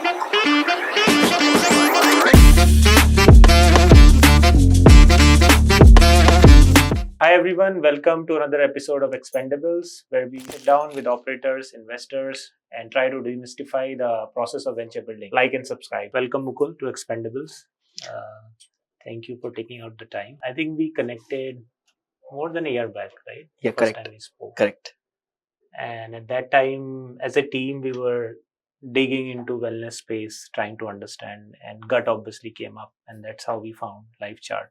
Hi everyone, welcome to another episode of Xpandables, where we sit down with operators, investors, and try to demystify the process of venture building. Like and subscribe. Welcome Mukul to Xpandables. Thank you for taking out the time. I think we connected more than a year back, right? Yeah, First correct. time we spoke. Correct. And at that time, as a team, we were digging into wellness space, trying to understand, and gut obviously came up, and that's how we found Lifechart.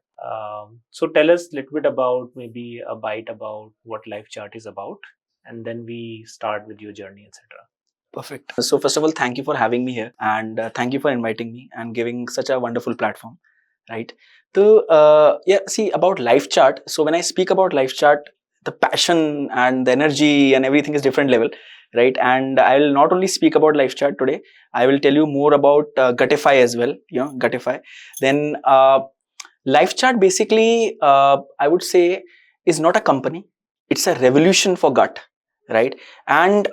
So tell us a little bit about, maybe a bite about what Lifechart is about, and then we start with your journey, etc. Perfect. So first of all, thank you for having me here, and thank you for inviting me and giving such a wonderful platform. Right. So see about Lifechart. So when I speak about Lifechart, the passion and the energy and everything is different level. Right. And I will not only speak about Lifechart today, I will tell you more about Gutify as well. Gutify. Then Lifechart basically, I would say, is not a company. It's a revolution for gut. Right. And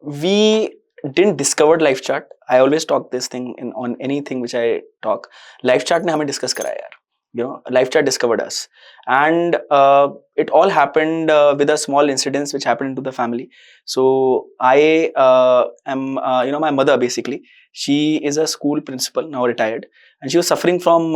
we didn't discover Lifechart. I always talk this thing on anything which I talk. Lifechart ne hame discuss karaya yaar. Lifechart discovered us, and it all happened with a small incidents which happened into the family. So I am, my mother basically. She is a school principal, now retired, and she was suffering from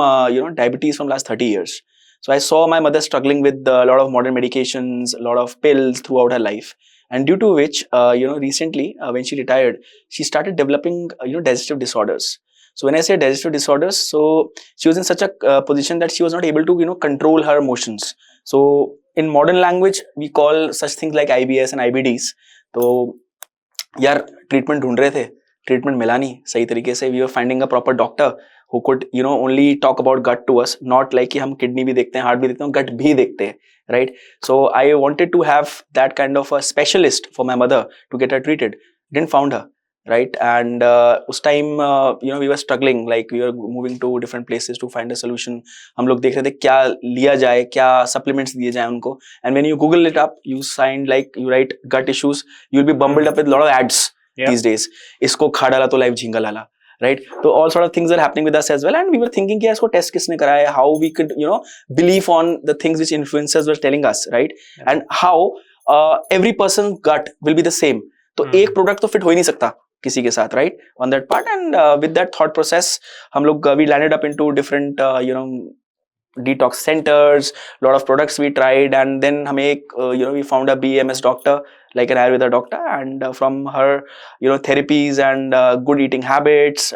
diabetes from last 30 years. So I saw my mother struggling with a lot of modern medications, a lot of pills throughout her life. And due to which, recently when she retired, she started developing, digestive disorders. So when I say digestive disorders, so she was in such a position that she was not able to, control her emotions. So in modern language, we call such things like IBS and IBDs. So, यार treatment ढूंढ रहे थे, treatment मिला नहीं सही तरीके से. We were finding a proper doctor who could, only talk about gut to us, not like कि हम kidney भी देखते हैं, heart भी देखते हैं, gut भी देखते हैं. Right. So I wanted to have that kind of a specialist for my mother to get her treated. Didn't found her. Right. And उस time we were struggling, like we were moving to different places to find a solution. हम लोग देख रहे थे क्या लिया जाए, क्या supplements दिए जाए उनको. And when you Google it up, you write gut issues, you'll be bumbled up with a lot of ads these days. इसको खा डाला तो life झींगा लाला. Right. So all sort of things are happening with us as well, and we were thinking कि इसको test किसने कराया, how we could believe on the things which influencers were telling us, right? And how every person's gut will be the same. तो एक product तो fit हो ही नहीं सकता किसी के साथ, right? On that part, and with that thought process, हम लोग we landed up into different detox centers, lot of products we tried, and then हमें एक we found a BMS doctor, like an Ayurveda doctor, and from her therapies and good eating habits,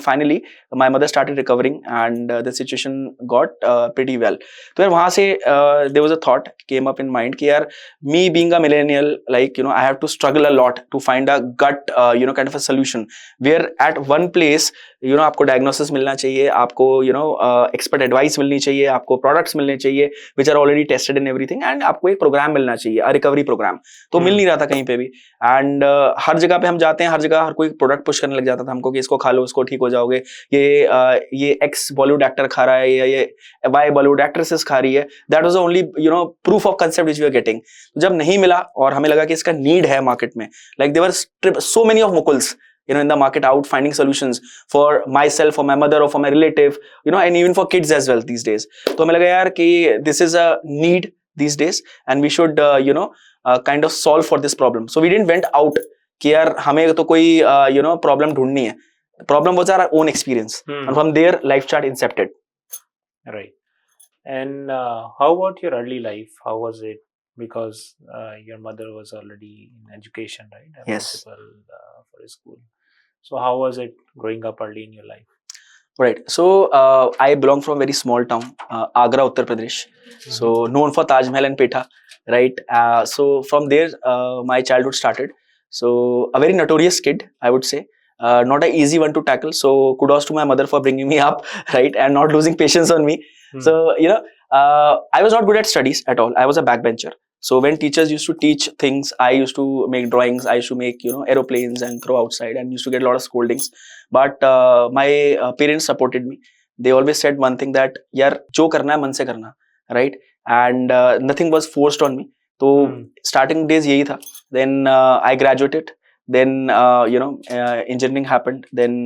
finally my mother started recovering, and the situation got pretty well. So यार वहाँ से there was a thought came up in mind कि यार me being a millennial, like I have to struggle a lot to find a gut kind of a solution, where at one place आपको diagnosis मिलना चाहिए, आपको expert advice मिलनी चाहिए, आपको products मिलने चाहिए which are already tested and everything, and आपको एक program मिलना चाहिए, a recovery program. तो मिल नहीं रहा था कहीं पे भी. And हर जगह पे हम जाते हैं, हर जगह हर कोई प्रोडक्ट पुश करने लग जाता था हमको कि इसको खा लो, इसको ठीक हो जाओगे, ये एक्स बॉलीवुड एक्टर खा रहा है, या ये वाई बॉलीवुड एक्ट्रेसेस खा रही है. That was the only proof of concept which we are getting. जब नहीं मिला और हमें लगा कि इसका नीड है मार्केट में, like there were so many of मुकुल्स in the market out finding solutions for myself, for my mother, or for my relative, and even for kids as well these days. तो हमें लगा यार कि this is a need these days, and we should kind of solve for this problem. So we didn't went out कि यार हमें तो कोई problem ढूंढनी है. The problem was our own experience, and from there Lifechart incepted. Right. And how about your early life? How was it? Because your mother was already in education, right? A Yes. Principal for a school. So how was it growing up early in your life? Right. So I belong from a very small town, Agra, Uttar Pradesh. So known for Taj Mahal and Petha, right? So from there, my childhood started. So a very notorious kid, I would say. Not an easy one to tackle. So kudos to my mother for bringing me up, right, and not losing patience on me. So I was not good at studies at all. I was a backbencher. So when teachers used to teach things, I used to make drawings. I used to make aeroplanes and throw outside, and used to get a lot of scoldings. But my parents supported me. They always said one thing, that यार जो करना है मन से करना, right? And nothing was forced on me. तो starting days यही था. Then I graduated. Then engineering happened. Then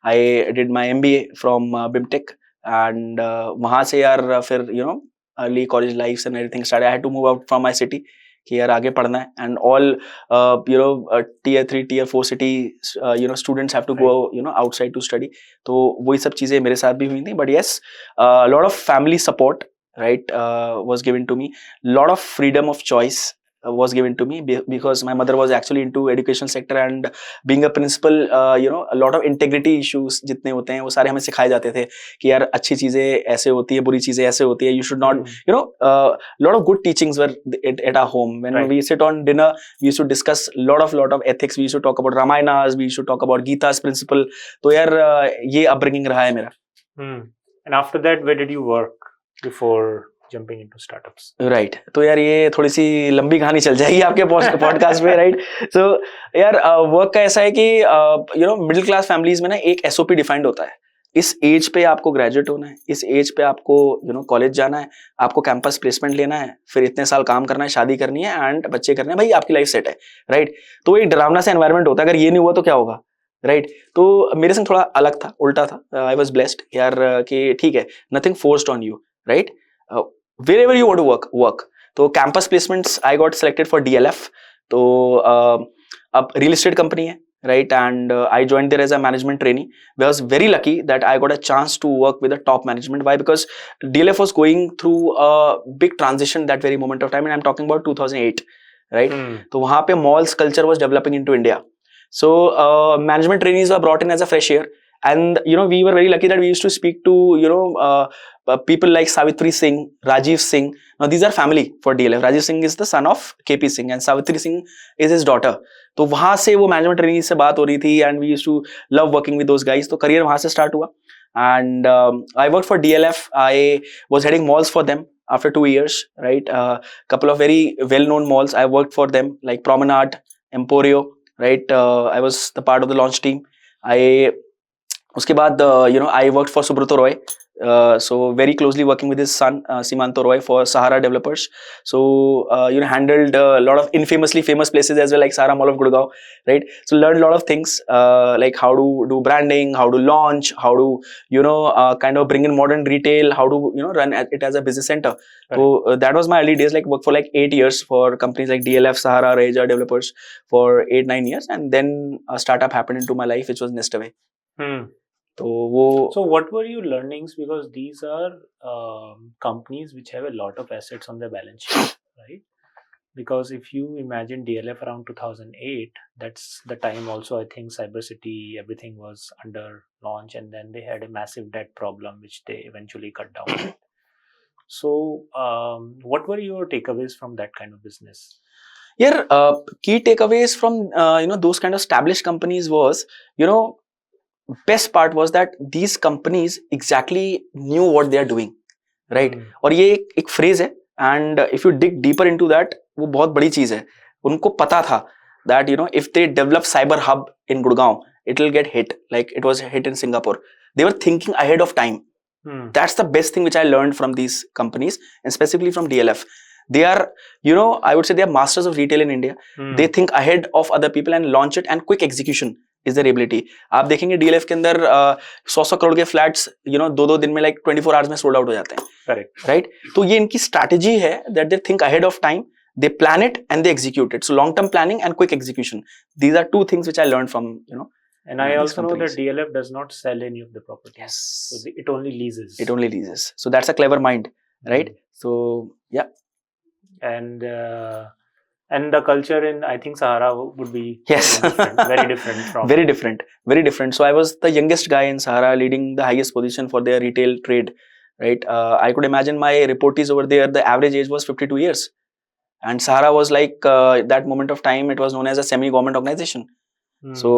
I did my MBA from BIMTECH, and वहाँ से यार फिर early college lives and everything started. I had to move out from my city कि यार आगे पढ़ना है, and all tier 3 tier 4 city students have to go outside to study. तो वही सब चीजें मेरे साथ भी हुई थी. But yes, a lot of family support, right, was given to me. Lot of freedom of choice was given to me because my mother was actually into education sector, and being a principal, a lot of integrity issues जितने होते हैं वो सारे हमें सिखाए जाते थे कि यार अच्छी चीजें ऐसे होती है, बुरी चीजें ऐसे होती है. You should not, lot of good teachings were at our home. When we sit on dinner, we used to discuss lot of ethics. We used to talk about Ramayanas, we used to talk about Gita's principle. तो यार ये upbringing रहा है मेरा. And after that, where did you work before jumping into startups? Right. तो यार ये थोड़ी सी लंबी कहानी चल जाएगी आपके पॉडकास्ट में, राइट. सो यार वर्क का ऐसा है कि मिडिल क्लास फैमिलीज में ना एक SOP डिफाइंड होता है. इस एज पे आपको ग्रेजुएट होना है, इस एज पे आपको कॉलेज जाना है, आपको कैंपस प्लेसमेंट लेना है, फिर इतने साल काम करना है, शादी करनी है एंड बच्चे करने हैं, भाई आपकी लाइफ सेट है, राइट. तो एक डरावना सा एनवायरनमेंट होता है, अगर ये नहीं हुआ तो क्या होगा, राइट. तो मेरे संग थोड़ा अलग था, उल्टा था. आई वॉज ब्लेस्ड यार कि ठीक है, nothing forced on you, right. wherever you want to work. तो campus placements I got selected for DLF. तो अब रियल एस्टेट कंपनी है, right, and I joined there as a management trainee. I was very lucky that I got a chance to work with the top management. Why? Because DLF was going through a big transition that very moment of time, and I'm talking about 2008, right. तो वहाँ पे malls culture was developing into India. So management trainees were brought in as a fresh air, and we were very lucky that we used to speak to people like Savitri Singh, Rajiv Singh. Now these are family for DLF. Rajiv Singh is the son of KP Singh and Savitri Singh is his daughter. तो वहाँ से वो management training से बात हो रही थी, and we used to love working with those guys. तो करियर वहाँ से स्टार्ट हुआ, and I worked for DLF. I was heading malls for them after 2 years, right. Couple of very well-known malls I worked for them, like Promenade, Emporio, right. I was the part of the launch team. उसके बाद I worked for Subrata Roy. So very closely working with his son Simanto Roy for Sahara developers. So handled a lot of infamously famous places as well, like Sahara Mall of Gurgaon, right. So learned a lot of things, like how to do branding, how to launch, how to kind of bring in modern retail, how to run it as a business center. Right. So that was my early days, like worked for like 8 years for companies like DLF, Sahara, Reja developers for 8-9 years, and then a startup happened into my life, which was Nestaway. So what were your learnings, because these are companies which have a lot of assets on their balance sheet, right? Because if you imagine DLF around 2008, that's the time also I think Cybercity, everything was under launch, and then they had a massive debt problem which they eventually cut down. So what were your takeaways from that kind of business? Yeah, key takeaways from those kind of established companies was, best part was that these companies exactly knew what they are doing, right. और ये एक phrase है, and if you dig deeper into that, वो बहुत बड़ी चीज है. उनको पता था that if they develop cyber hub in Gurgaon, it will get hit like it was hit in Singapore. They were thinking ahead of time. That's the best thing which I learned from these companies, and specifically from DLF. They are, I would say they are masters of retail in India. They think ahead of other people and launch it, and quick execution is their ability. आप देखेंगे DLF के अंदर 100 करोड़ के flats 2 दिन में like 24 hours में sold out हो जाते हैं, correct, right. तो ये इनकी स्ट्रैटेजी है that they think ahead of time, they plan it and they execute it. So long term planning and quick execution, these are two things which I learned from and I also know that DLF does not sell any of the property. Yes, so it only leases. So that's a clever mind, right. So yeah, and the culture in, I think, Sahara would be different, very different from very different. So I was the youngest guy in Sahara, leading the highest position for their retail trade, right. I could imagine my reportees over there, the average age was 52 years, and Sahara was like that moment of time, it was known as a semi-government organization. So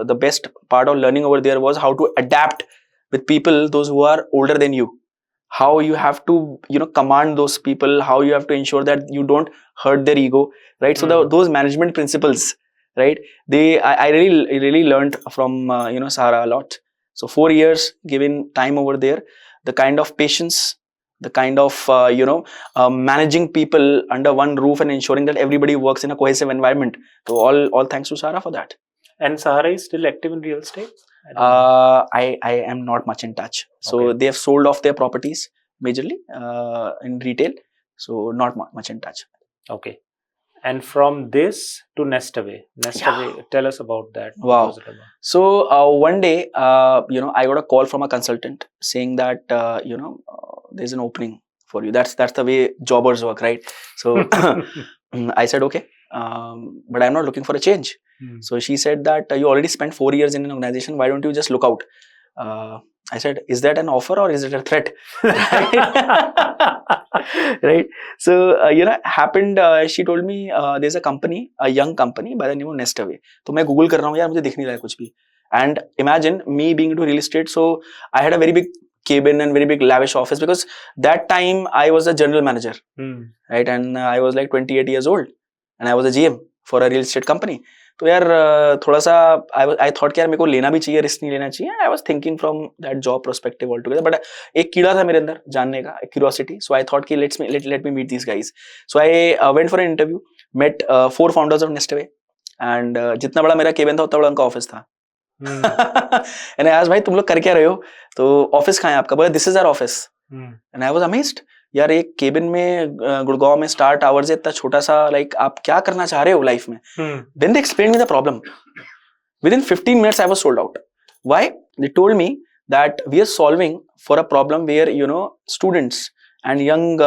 the best part of learning over there was how to adapt with people, those who are older than you, how you have to command those people, how you have to ensure that you don't hurt their ego, right. So those management principles, right, I really learned from Sahara a lot. So 4 years given time over there, the kind of patience, the kind of managing people under one roof and ensuring that everybody works in a cohesive environment. So all thanks to Sahara for that. And Sahara is still active in real estate? I am not much in touch. So Okay. they have sold off their properties majorly in retail. So not much in touch. Okay. And from this to Nestaway. Nestaway, tell us about that. What Wow. was it about? So one day, I got a call from a consultant saying that there's an opening for you. That's the way jobbers work, right? So I said okay, but I'm not looking for a change. So she said that you already spent 4 years in an organization. Why don't you just look out? I said, is that an offer or is it a threat? Right. So happened. She told me there's a company, a young company by the name of Nestaway. तो मैं Google कर रहा हूँ यार, मुझे दिख नहीं रहा है कुछ भी. And imagine me being into real estate. So I had a very big cabin and very big lavish office because that time I was a general manager, right? And I was like 28 years old and I was a GM for a real estate company. तो यार थोड़ा सा I thought कि यार मेरे को लेना भी चाहिए, रिस्क नहीं लेना चाहिए. I was thinking from that job perspective altogether. But एक कीड़ा था मेरे अंदर जानने का, curiosity. So I thought कि let me meet these guys. So I went for an interview, met 4 founders of Nestaway, and जितना बड़ा मेरा केबिन था उतना बड़ा उनका ऑफिस था. And I asked, भाई तुम लोग कर क्या रहे हो? तो ऑफिस कहाँ है आपका? बोला this is our office. And I was amazed. यार एक केबिन में गुड़गांव में स्टार्ट आवर्स है, इतना छोटा सा, लाइक आप क्या करना चाह रहे हो लाइफ में? Then they explained me the problem. Within 15 minutes I was sold out. Why? They told me that we are solving for a problem where students and young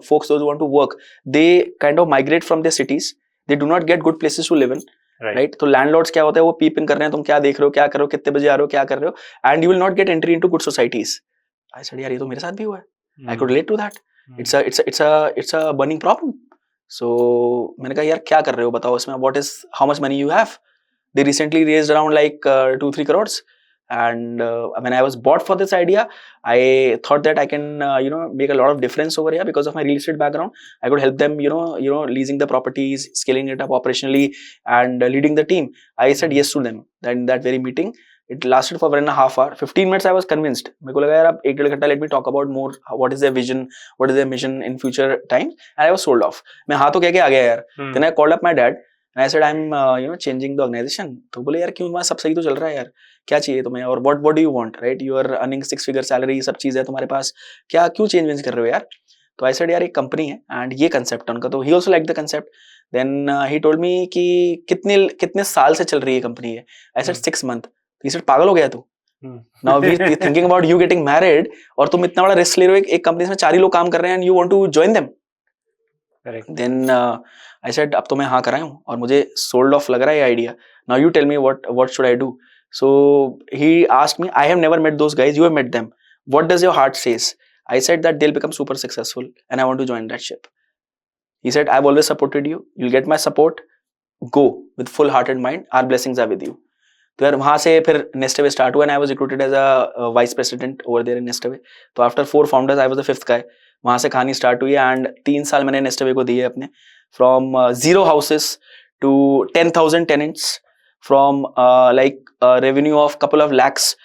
folks, those who want to work, they kind of migrate from their cities. They do not get good places to live in. Right? तो landlords क्या होता है, वो पीप इन कर रहे हैं, तुम क्या देख रहे हो, क्या कर रहे हो, कितने बजे आ रहे हो, क्या कर रहे हो, and you will not gate entry into good societies. I said यार ये तो मेरे साथ भी हुआ है. I could relate to that. It's a burning problem. So मैंने कहा यार क्या कर रहे हो बताओ इसमें, how much money you have? They recently raised around like 2-3 crores. And when I was bought for this idea, I thought that I can make a lot of difference over here because of my real estate background. I could help them leasing the properties, scaling it up operationally, and leading the team. I said yes to them. Then that very meeting, it lasted for 1.5 hours. 15 minutes I was convinced. मेरे को लगा यार अब 1-1.5 घंटा let me talk about more what is their vision, what is their mission in future times, and I was sold off. मैं हाँ तो कह के आ गया यार. Then I called up my dad and I said I'm changing the organization. तो बोले यार क्यों, वहाँ सब सही तो चल रहा है यार, क्या चाहिए तुम्हें, और what do you want, right? You are earning 6-figure salary, सब चीज़ है तुम्हारे पास, क्या क्यों चेंज कर रहे हो यार? तो I said यार एक कंपनी है and ये कंसेप्ट है उनका. तो he also liked the concept. Then he told me कि कितने साल से चल रही है कंपनी है. I said 6 months. He said पागल हो गया तू. Now we're thinking about you getting married और तुम इतना बड़ा रिस्क ले रहे हो, एक कंपनी में 4 ही लोग काम कर रहे हैं and you want to join them. Correct. Then I said अब तो मैं हाँ कराया हूँ और मुझे sold off लग रहा है ये idea. Now you tell me what should I do? So he asked me, I have never met those guys, you have met them. What does your heart says? I said that they'll become super successful and I want to join that ship. He said, I've always supported you. You'll get my support. Go with full heart and mind. Our blessings are with you. तो यार वहाँ से फिर Nestaway start हुआ and I was recruited as a vice president over there in Nestaway. तो after 4 founders I was the 5th guy. वहाँ से कहानी स्टार्ट हुई and 3 साल मैंने Nestaway को दिए अपने. From 0 houses to 10,000 tenants. From like a revenue of couple of lakhs.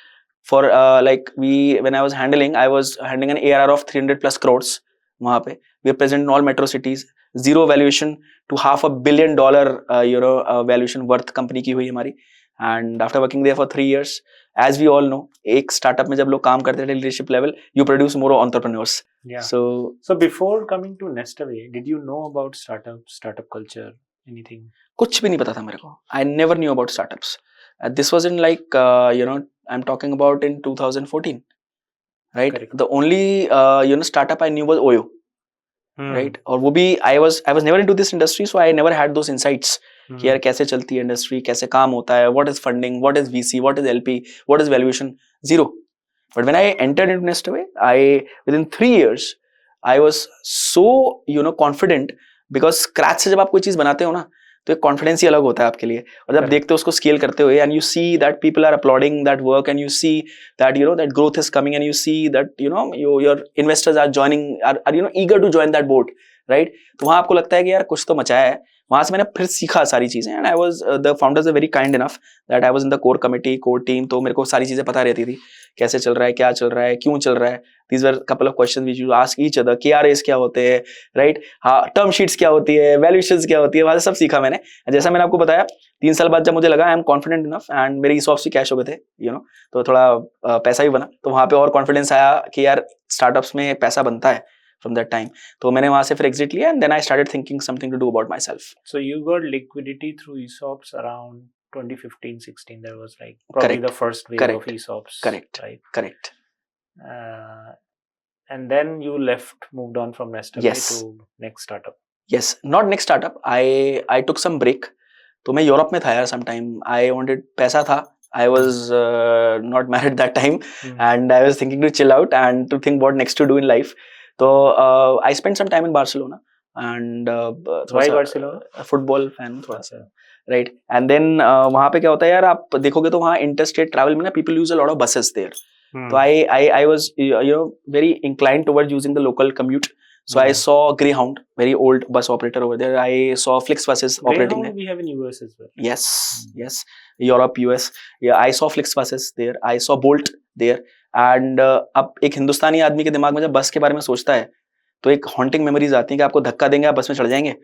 For when I was handling an ARR of 300 plus crores. वहाँ पे we are present in all metro cities. 0 valuation to $500 million valuation worth company की हुई हमारी. And after working there for 3 years, as we all know, एक startup में जब लोग काम करते हैं leadership level, you produce more entrepreneurs. Yeah. So before coming to Nestaway, did you know about startup culture, anything? कुछ भी नहीं पता था मेरे को. I never knew about startups. This was in like I'm talking about in 2014, right? Correct. The only startup I knew was Oyo. Right? और वो भी I was never into this industry, so I never had those insights कि यार कैसे चलती है industry, कैसे काम होता है, what is funding, what is VC, what is LP, what is valuation, zero. But when I entered into Nestaway, within 3 years I was so confident because scratch से जब आप कोई चीज बनाते हो ना तो एक कॉन्फिडेंस ही अलग होता है आपके लिए, और जब देखते हो उसको स्केल करते हुए and you see that people are applauding that work and you see that that growth is coming and you see that your investors are joining, are eager to join that boat, right? तो वहाँ आपको लगता है कि यार कुछ तो मचाया है. वहाँ से मैंने फिर सीखा सारी चीजें and I was the founders are very kind enough that I was in the core committee, core team, तो मेरे को सारी चीजें पता रहती थी कैसे चल रहा है, क्या चल रहा है, क्यों चल रहा है. These were couple of questions which you ask each other. KRAs क्या होते हैं, राइट? हाँ, टर्म शीट्स क्या होती है, वैल्यूएशंस क्या होती है, वहाँ से सब सीखा मैंने. जैसा मैंने आपको बताया 3 साल बाद जब मुझे लगा I am confident enough and मेरे ESOPs भी कैश हो गए थे, यू नो, तो थोड़ा पैसा भी बना, तो वहाँ पे और कॉन्फिडेंस आया कि यार स्टार्टअप्स में पैसा बनता है from that time. तो मैंने वहाँ से फिर एग्जिट लिया and then I started thinking something to do about myself. So you got liquidity through ESOPs around 2015-16. That was like probably the first wave of ESOPs. Correct. Right. Correct. And then you moved on from Nestaway to next startup. Yes, not next startup. I took some break. तो मैं Europe में था यार sometime. I wanted पैसा था. I was not married that time and I was thinking to chill out and to think what next to do in life. So I spent some time in Barcelona and why Barcelona? Football fan थोड़ा सा, right? And then वहाँ पे क्या होता है यार, आप देखोगे तो वहाँ interstate travel में ना people use a lot of buses there. So I was very inclined towards using the local commute. So I saw Greyhound, very old bus operator over there. I saw Flix buses operating there. We have in US as well. Yes, Europe, US. Yeah, I saw Flix buses there. I saw Bolt there. And अब एक हिंदुस्तानी आदमी के दिमाग में जब बस के बारे में सोचता है तो एक हॉन्टिंग मेमोरीज आती हैं कि आपको धक्का देंगे, आप बस में चढ़ जाएंगे,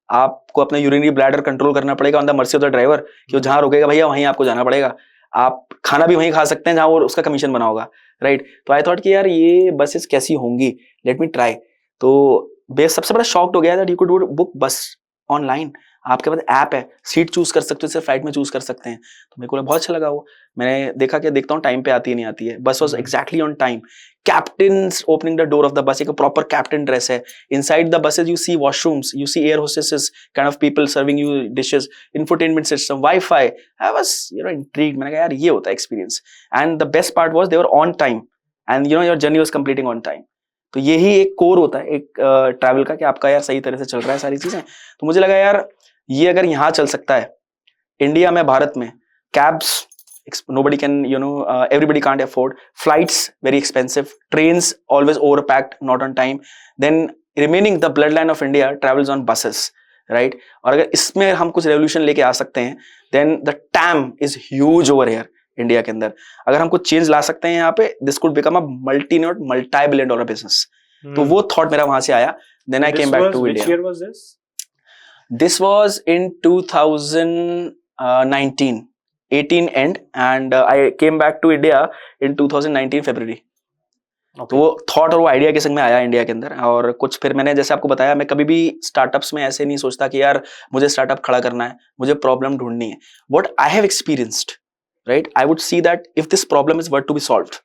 आपको अपना यूरिनरी ब्लैडर कंट्रोल करना पड़ेगा on the mercy of the driver कि वो जहाँ रुकेगा भैया वहीं आपको जाना पड़ेगा, आप खाना भी वहीं खा सकते हैं जहाँ वो उसका कमीशन बना होगा, राइट? तो आई थॉट कि यार ये बसेस कैसी होंगी, लेट मी ट्राई. तो सबसे बड़ा शॉक्ड हो गया दैट यू कुड बुक बस ऑनलाइन. आपके पास ऐप है, सीट चूज कर सकते हो, जैसे फ्लाइट में चूज कर सकते हैं. तो मेरे को बहुत अच्छा लगा वो. मैंने देखा कि देखता हूँ टाइम पे आती है नहीं आती है. Bus was exactly on time. Captains opening the door of the bus, एक प्रॉपर कैप्टन ड्रेस है. Inside the buses you see washrooms, you see air hostesses kind of people serving you dishes, infotainment system, wifi. I was intrigued. मैंने कहा यार ये होता है experience. And the best part was they were on time and your journey was completing on time. तो यही एक core होता है एक ट्रैवल का कि आपका यार सही तरह से चल रहा है सारी चीजें. तो मुझे लगा यार ये अगर यहाँ चल सकता है इंडिया में, भारत में, cabs nobody can, everybody can't afford, flights very expensive, trains always overpacked, not on time, then remaining the bloodline of India travels on buses, right? और अगर इसमें हम कुछ रेवोल्यूशन लेके आ सकते हैं then the TAM is huge over here India के अंदर. अगर हम कुछ चेंज ला सकते हैं यहाँ पे, this could become a multi-billion dollar business. तो वो थॉट मेरा वहां से आया. Then I came back to India. Which year was this? This was in 2019, 18 end, and I came back to India in 2019 February. तो वो थॉट और वो आइडिया के संग में आया इंडिया के अंदर. और कुछ फिर मैंने जैसे आपको बताया, मैं कभी भी स्टार्टअप्स में ऐसे नहीं सोचता कि यार मुझे स्टार्टअप खड़ा करना है, मुझे प्रॉब्लम ढूंढनी है. What I have experienced, right, I would see that if this problem is worth to be solved,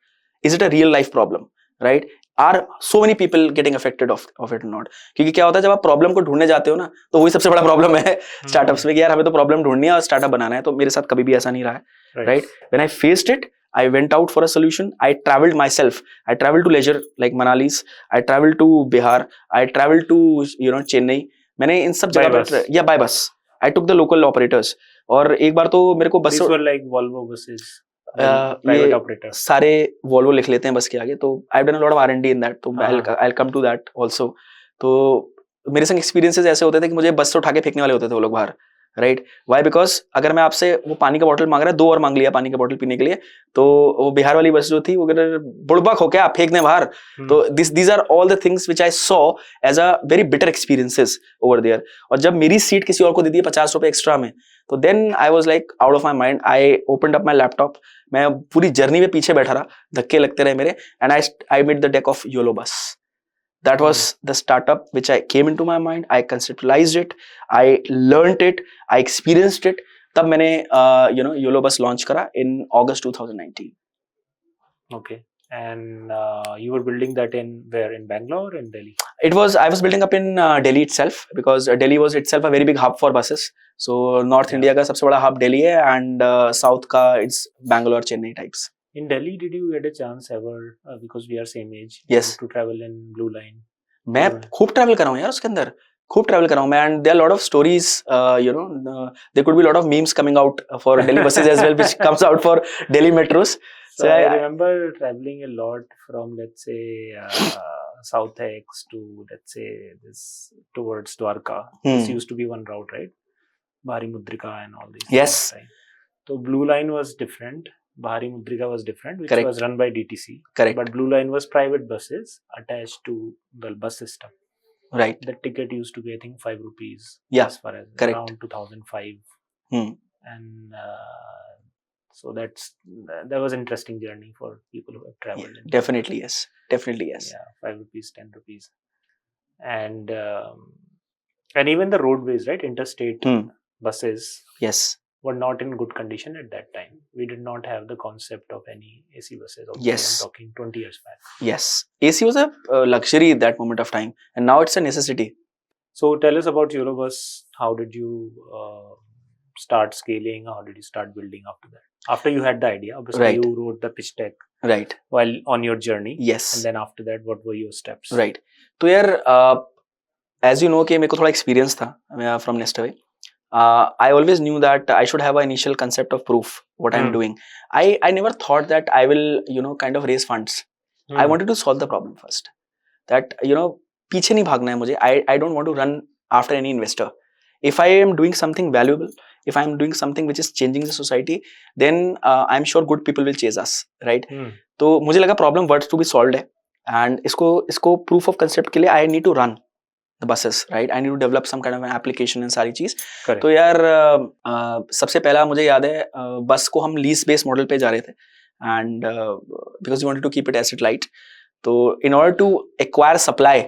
is it a real life problem, right? Are so many people getting affected of it not? क्योंकि क्या होता है जब आप problem को ढूंढने जाते हो ना, तो वही सबसे बड़ा प्रॉब्लम है स्टार्टअप्स में कि यार हमें तो प्रॉब्लम ढूंढनी है और स्टार्टअप बनाना है. तो मेरे साथ कभी भी ऐसा नहीं रहा है, right? When I faced it, I went out for a solution. I traveled myself. I traveled to leisure like Manali's. I traveled to Bihar. I traveled to Chennai. मैंने इन सब जगह पे या by bus. I took the local operators. और एक बार तो मेरे को बस These were like Volvo buses. Private operators. सारे Volvo लिख लेते हैं बस के आगे. तो I've done a lot of R&D in that. तो I'll come to that also. तो मेरे संग एक्सपीरियंसेस ऐसे होते थे कि मुझे बस से उठा के फेंकने वाले होते थे वो लोग बाहर, राइट? वाई? बिकॉज अगर मैं आपसे वो पानी का बोतल मांग रहा है, 2 और मांग लिया पानी का बोतल पीने के लिए, तो वो बिहार वाली बस जो थी वो बुड़बक हो क्या फेंक दें बाहर. तो these are all the things which I saw as a very bitter experiences over there. और जब मेरी सीट किसी और को दे दी 50 रुपए एक्स्ट्रा में, तो then I was like out of my mind. I opened up my laptop. मैं पूरी जर्नी में पीछे बैठा रहा, धक्के लगते रहे मेरे, and I made the deck of YOLO Bus. That was the startup which I came into my mind. I conceptualized it, I learned it, I experienced it. तब मैंने YOLO Bus launch करा in August 2019. Okay. And you were building that in where? In Bangalore or in Delhi? I was building up in Delhi itself, because Delhi was itself a very big hub for buses. So North India का सबसे बड़ा hub Delhi है, and South का it's Bangalore, Chennai types. In Delhi, did you get a chance ever, because we are same age, yes, to travel in Blue Line? मैं खूब travel कर रहा हूँ यार उसके अंदर, खूब ट्रैवल कर रहा हूँ मैं. And there are lot of stories, there could be lot of memes coming out for Delhi buses as well, which comes out for Delhi metros. So I remember traveling a lot from, let's say, South X to, let's say, this towards Dwarka. This used to be one route, right? Bari Mudrika and all these. Yes. Things, right? So Blue Line was different. Bahari Mudrika was different, which Correct. was run by DTC. Correct. But Blue Line was private buses attached to the bus system. Right. The ticket used to be, I think, 5 rupees. Yeah, as far as correct. around 2005. Hmm. And so that was interesting journey for people who have traveled. Yeah, definitely yes. Definitely yes. Yeah, 5 rupees, 10 rupees. And even the roadways, right? Interstate buses. Yes. Were not in good condition at that time. We did not have the concept of any AC buses. Yes. I'm talking 20 years back. Yes. AC was a luxury at that moment of time, and now it's a necessity. So tell us about YOLO Bus. How did you start scaling? How did you start building after that? After you had the idea, obviously Right. you wrote the pitch deck. Right. While on your journey. Yes. And then after that, what were your steps? Right. तो यार, as you know कि मेरे को थोड़ा experience था from Nestaway. I always knew that I should have an initial concept of proof what I'm doing. I never thought that I will kind of raise funds. I wanted to solve the problem first. That पीछे नहीं भागना है मुझे. I don't want to run after any investor. If I am doing something valuable, if I am doing something which is changing the society, then I'm sure good people will chase us, right? तो मुझे लगा problem worth to be solved है, and इसको proof of concept के लिए I need to run the buses, right? I need to develop some kind of an application and सारी चीज. तो यार सबसे पहला मुझे याद है बस को हम lease based model पे जा रहे थे, and because we wanted to keep it asset light. तो in order to acquire supply,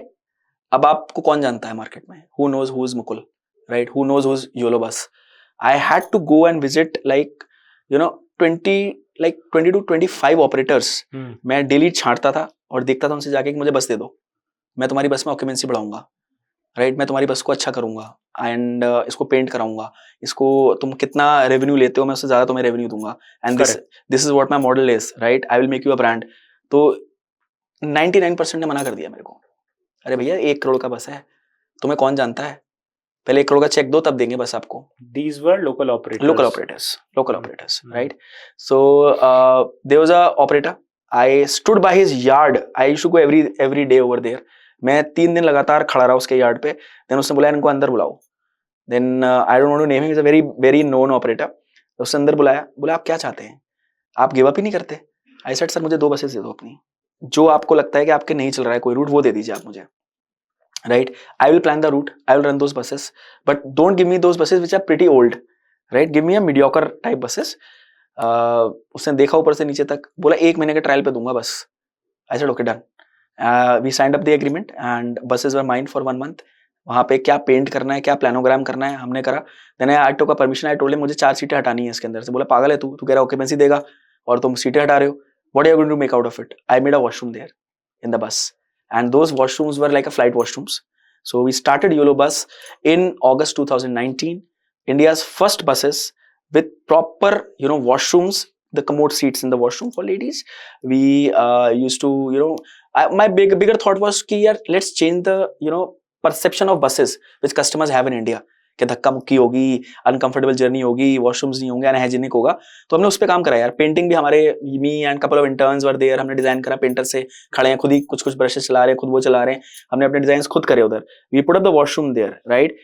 अब आपको कौन जानता है मार्केट में? Who knows who is Mukul, right? Who knows who is YOLO Bus? I had to go and visit 20 to 25 operators. मैं daily छांटता था और देखता था उनसे जाके कि मुझे बस दे दो, मैं तुम्हारी बस में ऑक्यूपेंसी बढ़ाऊंगा, राइट? मैं तुम्हारी बस को अच्छा करूंगा, एंड इसको पेंट कराऊंगा, इसको तुम कितना रेवेन्यू लेते हो मैं उससे ज्यादा तुम्हें रेवेन्यू दूंगा, and this is what my model is, right? I will make you a brand. तो 99% ने मना कर दिया मेरे को. अरे भैया 1 करोड़ का बस है, तुम्हें कौन जानता है, पहले 1 करोड़ का चेक दो तब देंगे बस आपको. These were local operators, right? So there was a operator. I stood by his yard. I used to go every day over there. मैं 3 दिन लगातार खड़ा रहा उसके यार्ड पे. Then उसने बोला इनको अंदर बुलाओ. Then I don't want to name him. He's a very very known operator. उसने अंदर बुलाया, बोला आप क्या चाहते हैं, आप गिव अप ही नहीं करते. I said सर मुझे 2 बसेस दे दो अपनी, जो आपको लगता है कि आपके नहीं चल रहा है कोई रूट वो दे दीजिए आप मुझे. Right, I will plan the route, I will run those buses, but don't give me those buses which are pretty old, right? Give me a mediocre type buses. उसने देखा ऊपर से नीचे तक, बोला 1 महीने के ट्रायल पे दूंगा बस. I said okay done. We signed up the agreement and buses were mine for 1 month. वहाँ पे क्या पेंट करना है, क्या प्लानोग्राम करना है हमने करा. Then I took a permission. I told him मुझे 4 सीटें हटानी है इसके अंदर से. बोला पागल है तू कह रहा ऑक्यूपेंसी देगा और तुम सीटें हटा रहे हो. What are you going to make out of it? I made a washroom there in the bus. And those washrooms were like a flight washrooms. So we started YOLO Bus in August 2019. India's first buses with proper, washrooms, the commode seats in the washroom for ladies. We used to, my bigger thought was कि यार let's change the, perception of buses which customers have in India. कि धक्का मुक्की होगी, uncomfortable journey होगी, washrooms नहीं होंगे, unhygienic होगा. तो हमने उस पर काम करा यार. पेंटिंग भी हमारे me and couple of interns were there. हमने डिजाइन करा, पेंटर से खड़े हैं, खुद ही कुछ ब्रशेस चला रहे हैं, खुद वो चला रहे हैं. हमने अपने डिजाइन खुद करे उधर. We put up the washroom there, right?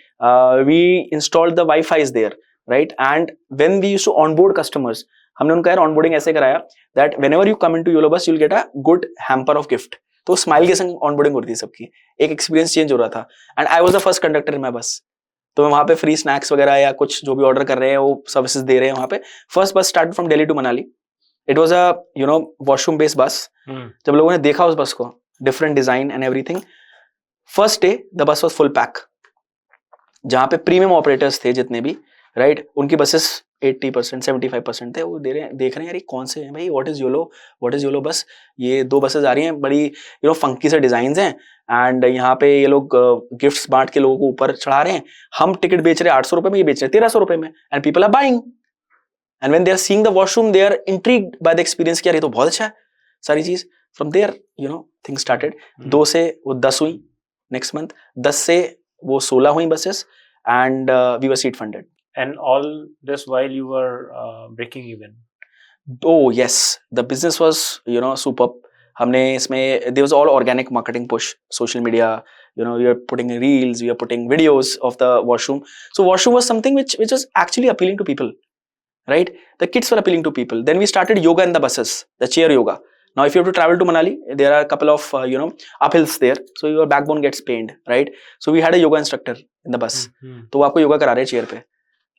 We installed the wifi there, right? And when we used to onboard customers, हमने उनका यार ऑनबोर्डिंग ऐसे कराया that whenever you come into YOLO Bus you will get a good hamper of gift. तो smile के संग onboarding होती थी सबकी, एक एक्सपीरियंस चेंज हो रहा था. And I was the first conductor in my बस. तो मैं वहाँ पे फ्री स्नैक्स वगैरह या कुछ जो भी ऑर्डर कर रहे हैं वो सर्विसेज दे रहे हैं वहाँ पे. First bus start from Delhi to Manali. It was a washroom based bus. जब लोगों ने देखा उस बस को, different design and everything, first day the bus was full pack. जहाँ पे प्रीमियम ऑपरेटर्स थे जितने भी, राइट, उनकी बसेस 80% 75% थे. वो देख रहे हैं यार कौन से हैं भाई, व्हाट इज YOLO बस. ये 2 बसेस आ रही हैं, बड़ी फंकी से डिजाइन हैं, एंड यहाँ पे ये लोग गिफ्ट्स बांट के लोगों को ऊपर चढ़ा रहे हैं. हम टिकट बेच रहे हैं 800 रुपए में, ये बेच रहे हैं 1300 रुपए में, and people are buying. And when they are seeing the washroom they are intrigued by the experience कि यार ये तो बहुत अच्छा है सारी चीज. From there things started. 2 से वो 10 हुई नेक्स्ट मंथ, 10 से वो 16 हुई buses, and we were seed funded. And all this while you were breaking even. Oh yes, the business was superb. हमने इसमें there was all organic marketing push, social media. We are putting reels, we are putting videos of the washroom. So washroom was something which was actually appealing to people, right? The kits were appealing to people. Then we started yoga in the buses, the chair yoga. Now, if you have to travel to Manali, there are a couple of uphills there, so your backbone gets pained, right? So we had a yoga instructor in the bus. तो वो आपको योगा करा रहे हैं chair पे,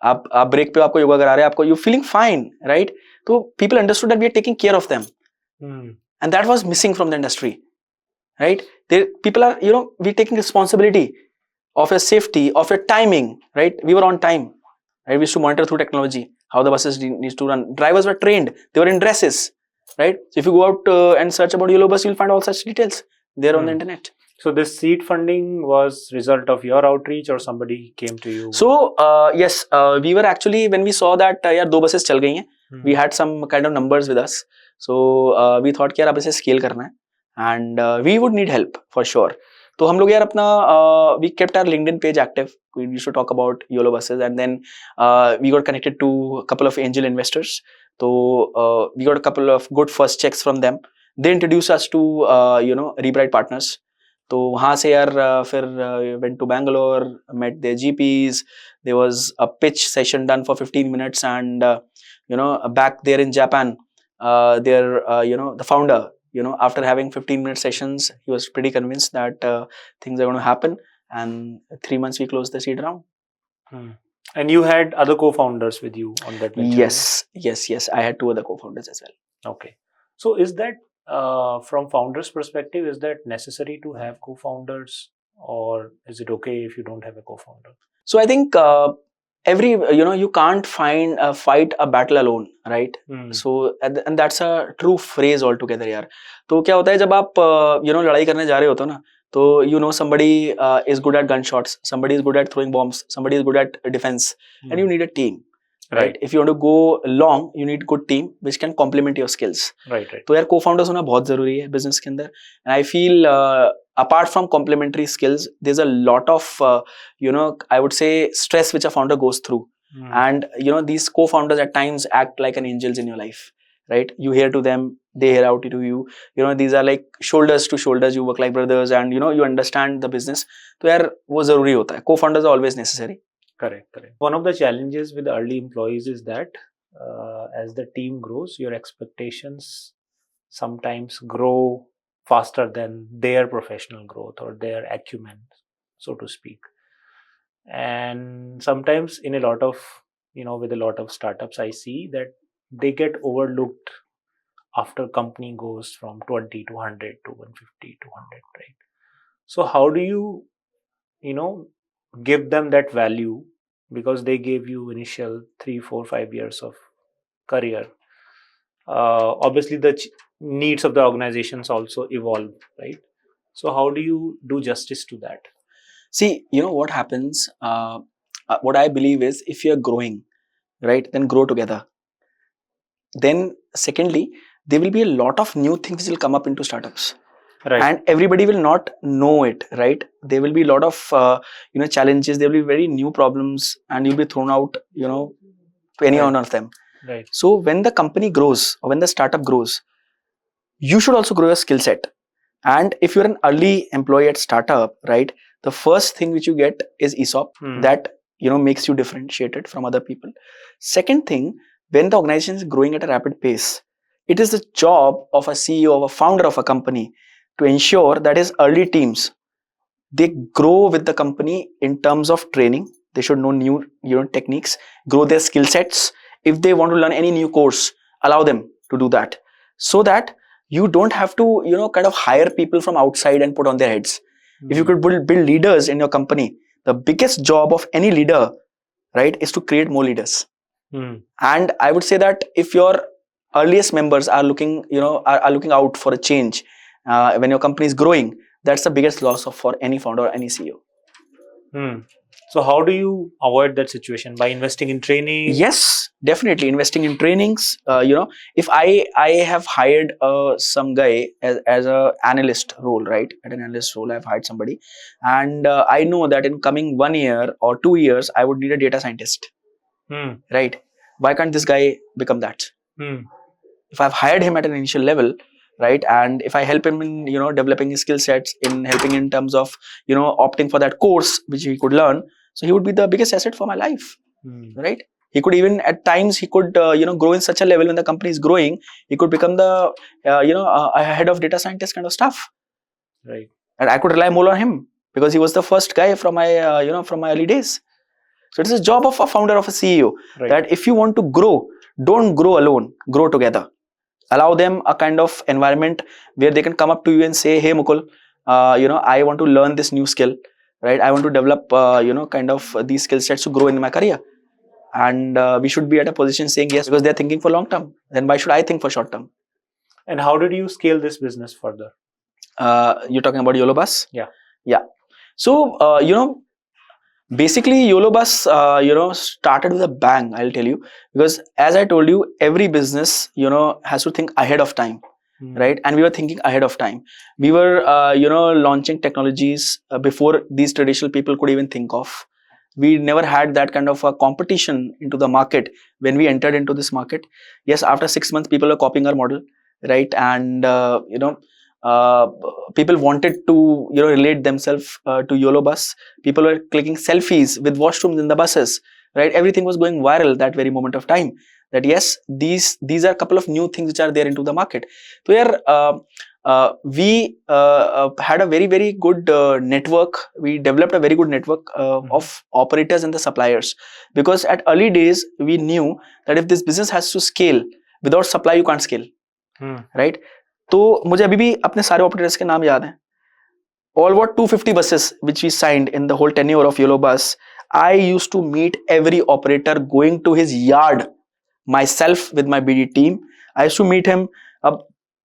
आप break पे आपको योगा करा रहे हैं, आपको you feeling fine, right? So people understood that we are taking care of them, and that was missing from the industry, right? People are we taking responsibility of your safety, of your timing, right? We were on time, right? We used to monitor through technology how the buses needs to run. Drivers were trained, they were in dresses, right? So if you go out and search about YOLO Bus, you'll find all such details there on the internet. So this seed funding was result of your outreach or somebody came to you? So yes, we were actually, when we saw that यार 2 buses चल गई हैं, we had some kind of numbers with us. So we thought कि यार अब इसे scale करना है, and we would need help for sure. तो हम लोग यार अपना we kept our LinkedIn page active. We used to talk about YOLO buses, and then we got connected to a couple of angel investors. So we got a couple of good first checks from them. They introduced us to Rebright partners. तो वहाँ से यार फिर went to Bangalore, met their GPs. There was a pitch session done for 15 minutes, and back there in Japan, the founder, after having 15-minute sessions, he was pretty convinced that things are going to happen, and 3 months we closed the seed round. And you had other co-founders with you on that venture? Yes. I had 2 other co-founders as well. Okay. So is that, from founders' perspective, is that necessary to have co-founders, or is it okay if you don't have a co-founder? So I think you can't fight a battle alone, right? So and that's a true phrase altogether, यार. तो क्या होता है जब आप लड़ाई करने जा रहे होते हो ना, तो somebody is good at gunshots, somebody is good at throwing bombs, somebody is good at defense, and you need a team. Right. If you want to go long, you need good team which can complement your skills. Right. तो यार co-founders होना बहुत जरूरी है business के अंदर. And I feel apart from complementary skills, there's a lot of I would say stress which a founder goes through. And these co-founders at times act like an angels in your life, right? You hear to them, they hear out to you. These are like shoulders to shoulders. You work like brothers, and you understand the business. तो यार वो जरूरी होता है. Co-founders are always necessary. Correct. One of the challenges with early employees is that as the team grows, your expectations sometimes grow faster than their professional growth or their acumen, so to speak. And sometimes in a lot of, with a lot of startups, I see that they get overlooked after company goes from 20 to 100 to 150 to 100, right? So how do you, give them that value, because they gave you initial 3, 4, 5 years of career. Obviously the needs of the organizations also evolve, right? So how do you do justice to that? See, what happens, what I believe is, if you're growing, right, then grow together. Then secondly, there will be a lot of new things which will come up into startups. Right. And everybody will not know it, right? There will be a lot of challenges. There will be very new problems, and you'll be thrown out, to any one of them. Right. So when the company grows, or when the startup grows, you should also grow your skill set. And if you're an early employee at startup, right, the first thing which you get is ESOP that makes you differentiated from other people. Second thing, when the organization is growing at a rapid pace, it is the job of a CEO, of a founder of a company, to ensure that his early teams, they grow with the company in terms of training. They should know new techniques, grow their skill sets. If they want to learn any new course, allow them to do that, so that you don't have to kind of hire people from outside and put on their heads. If you could build leaders in your company, the biggest job of any leader, right, is to create more leaders. And I would say that if your earliest members are looking out for a change, when your company is growing, that's the biggest loss for any founder or any CEO. So how do you avoid that situation? By investing in training? Yes, definitely investing in trainings. If I have hired some guy as a analyst role, right? At an analyst role, I've hired somebody, and I know that in coming 1 year or 2 years, I would need a data scientist. Right? Why can't this guy become that? If I've hired him at an initial level, right, and if I help him in developing his skill sets, in helping in terms of opting for that course which he could learn, so he would be the biggest asset for my life. Right? He could even at times he could grow in such a level when the company is growing. He could become the a head of data scientist kind of stuff. Right. And I could rely more on him because he was the first guy from my from my early days. So it is a job of a founder of a CEO, Right. that if you want to grow, don't grow alone, grow together. Allow them a kind of environment where they can come up to you and say, hey Mukul, I want to learn this new skill, right? I want to develop kind of these skill sets to grow in my career. And we should be at a position saying yes, because they're thinking for long term. Then why should I think for short term? And how did you scale this business further? You're talking about YOLO Bus? Yeah. So basically YOLO Bus started with a bang, I'll tell you, because as I told you, every business has to think ahead of time. Right? And we were thinking ahead of time. We were launching technologies before these traditional people could even think of. We never had that kind of a competition into the market when we entered into this market. Yes, after 6 months people were copying our model, right? And people wanted to relate themselves to YOLO Bus. People were clicking selfies with washrooms in the buses, right? Everything was going viral that very moment of time, that yes, these are a couple of new things which are there into the market. So here we had a very, very good network. We developed a very good network of operators and the suppliers, because at early days we knew that if this business has to scale, without supply you can't scale. Right? तो मुझे अभी भी अपने सारे operators के नाम याद हैं. All what 250 buses which we signed in the whole tenure of YOLO Bus, I used to meet every operator going to his yard myself with my BD team. I used to meet him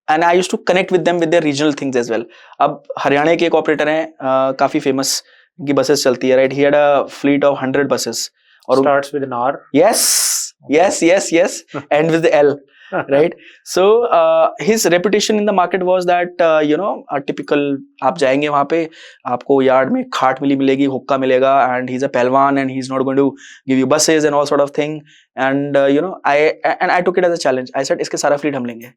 and I used to connect with them with their regional things as well. अब हरियाणा के एक operator हैं काफी famous, की buses चलती है, right? He had a fleet of 100 buses. Starts with an R? Yes. And with the L. Right? So his reputation in the market was that a typical, आप जाएंगे वहाँ पे आपको यार्ड में खाट मिलेगी, हुक्का मिलेगा, and he's a पहलवान and he's not going to give you buses and all sort of thing. And I took it as a challenge. I said इसके सारा fleet हम लेंगे.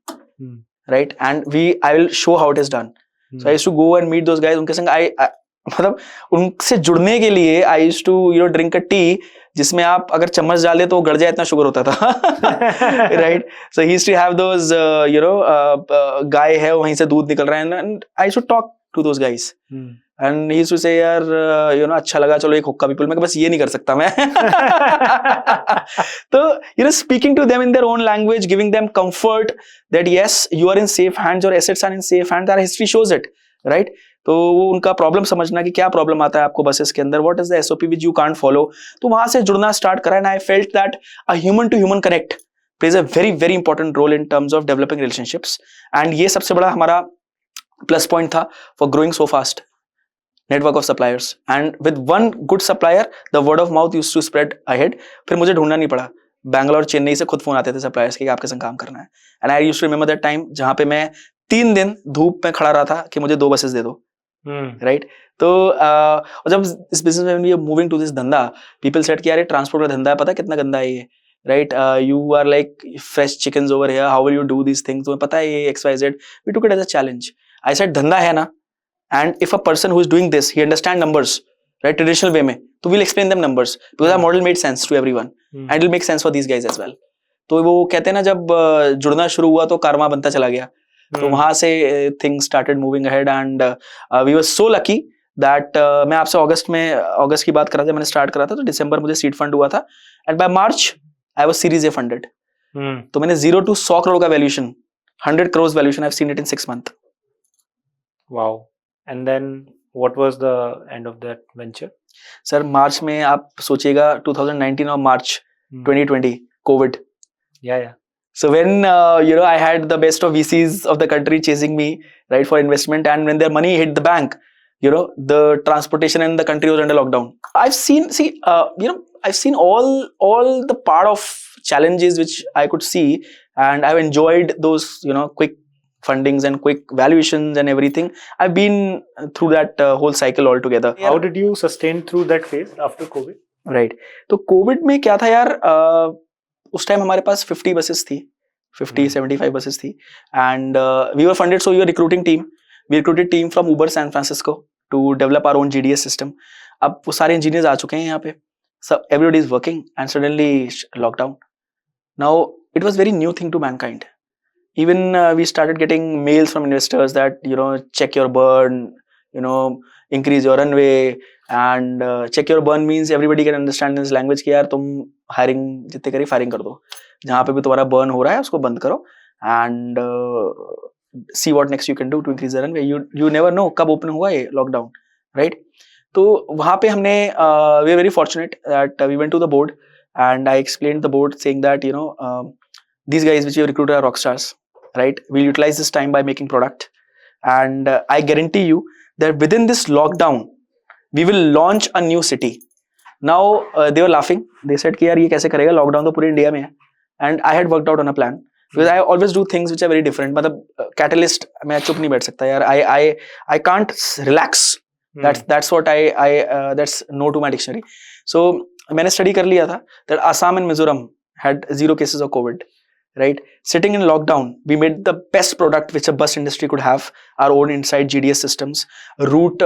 Right? And I will show how it is done. So I used to go and meet those guys. उनके संग मतलब उनसे जुड़ने के लिए I used to drink a tea जिसमें आप अगर चम्मच डाल दे तो गड़ जाए, इतना शुगर होता था. Right? So he used to have those गाय है वहीं से दूध निकल रहा है, and I used to talk to those guys. And he used to say यार अच्छा लगा, चलो एक हुक्का भी पिल. मैं बस ये नहीं कर सकता मैं. तो speaking to them in their own language, giving them comfort that yes, you are in safe hands, your assets are in safe hands, our history shows it. Right? तो वो उनका प्रॉब्लम समझना कि क्या प्रॉब्लम आता है आपको बसेस के अंदर, what is the SOP which you can't follow. तो वहां से जुड़ना स्टार्ट करा, and I felt that a human to human connect plays a very, very important role in terms of developing relationships. And ये सबसे बड़ा हमारा प्लस पॉइंट था for growing so fast. Network of suppliers, and with one good supplier the word of mouth used to spread ahead. फिर मुझे ढूंढना नहीं पड़ा, बैंगलोर चेन्नई से खुद फोन आते थे सप्लायर्स के आपके संग काम करना है. And I used to remember that time जहां पे मैं 3 दिन धूप में खड़ा रहा था कि मुझे 2 बसेस दे दो. राइट? तो और जब इस बिजनेस में we are moving to this धंधा, पीपल सेड कि यार ये ट्रांसपोर्ट का धंधा है, पता है कितना गंदा है ये. Right? You are like fresh chickens over here, how will you do this things. तुम्हें पता है ये XYZ. We took it as a challenge. I said धंधा है ना, and if a person who is doing this he understand numbers, right, traditional way में, तो we'll explain them numbers, because our model made sense to everyone and it will make sense for these guys as well. तो वो कहते हैं ना, जब जुड़ना शुरू हुआ तो कारमा बनता चला गया. तो वहां से things started moving ahead, and we were so lucky that मैं आपसे अगस्त की बात कर रहा था, मैंने स्टार्ट करा था, तो दिसंबर मुझे सीड फंड हुआ था, and by March I was series A funded. तो मैंने 0 to 100 करोड़ का valuation, 100 crores valuation, I have seen it in 6 months. Wow. And then what was the end of that venture? Sir मार्च में आप सोचिएगा 2019 और मार्च 2020 COVID. Yeah. So when I had the best of VCs of the country chasing me, right, for investment, and when their money hit the bank, the transportation in the country was under lockdown. I've seen all the part of challenges which I could see, and I've enjoyed those quick fundings and quick valuations and everything. I've been through that whole cycle altogether. How did you sustain through that phase after COVID? Right. तो COVID में क्या था यार, उस time हमारे पास 50 buses थी, 75 buses थी, and we were funded, so we were recruiting team. We recruited team from Uber San Francisco to develop our own GDS system. अब वो सारे इंजीनियर्स आ चुके हैं यहाँ पे, So everybody is working, and suddenly lockdown. Now it was very new thing to mankind. Even we started getting mails from investors that check your burn, increase your runway, and check your burn means everybody can understand this language कि यार तुम hiring जितने करी firing कर दो, जहाँ पे भी तुम्हारा burn हो रहा है उसको बंद करो, and see what next you can do to increase the runway. You never know कब open हुआ ये lockdown, right? तो वहाँ पे हमने we are very fortunate that we went to the board and I explained the board saying that these guys which you recruited are rock stars, right? We'll utilize this time by making product, and I guarantee you that within this lockdown we will launch a new city. Now they were laughing. They said कि यार ये कैसे करेगा, lockdown तो पूरे India में है. And I had worked out on a plan because I always do things which are very different. मतलब catalyst मैं चुप नहीं बैठ सकता यार. I can't relax. That's what I that's no to my dictionary. So मैंने study कर लिया था that Assam and Mizoram had 0 cases of COVID, right? Sitting in lockdown, we made the best product which a bus industry could have. Our own inside GDS systems, route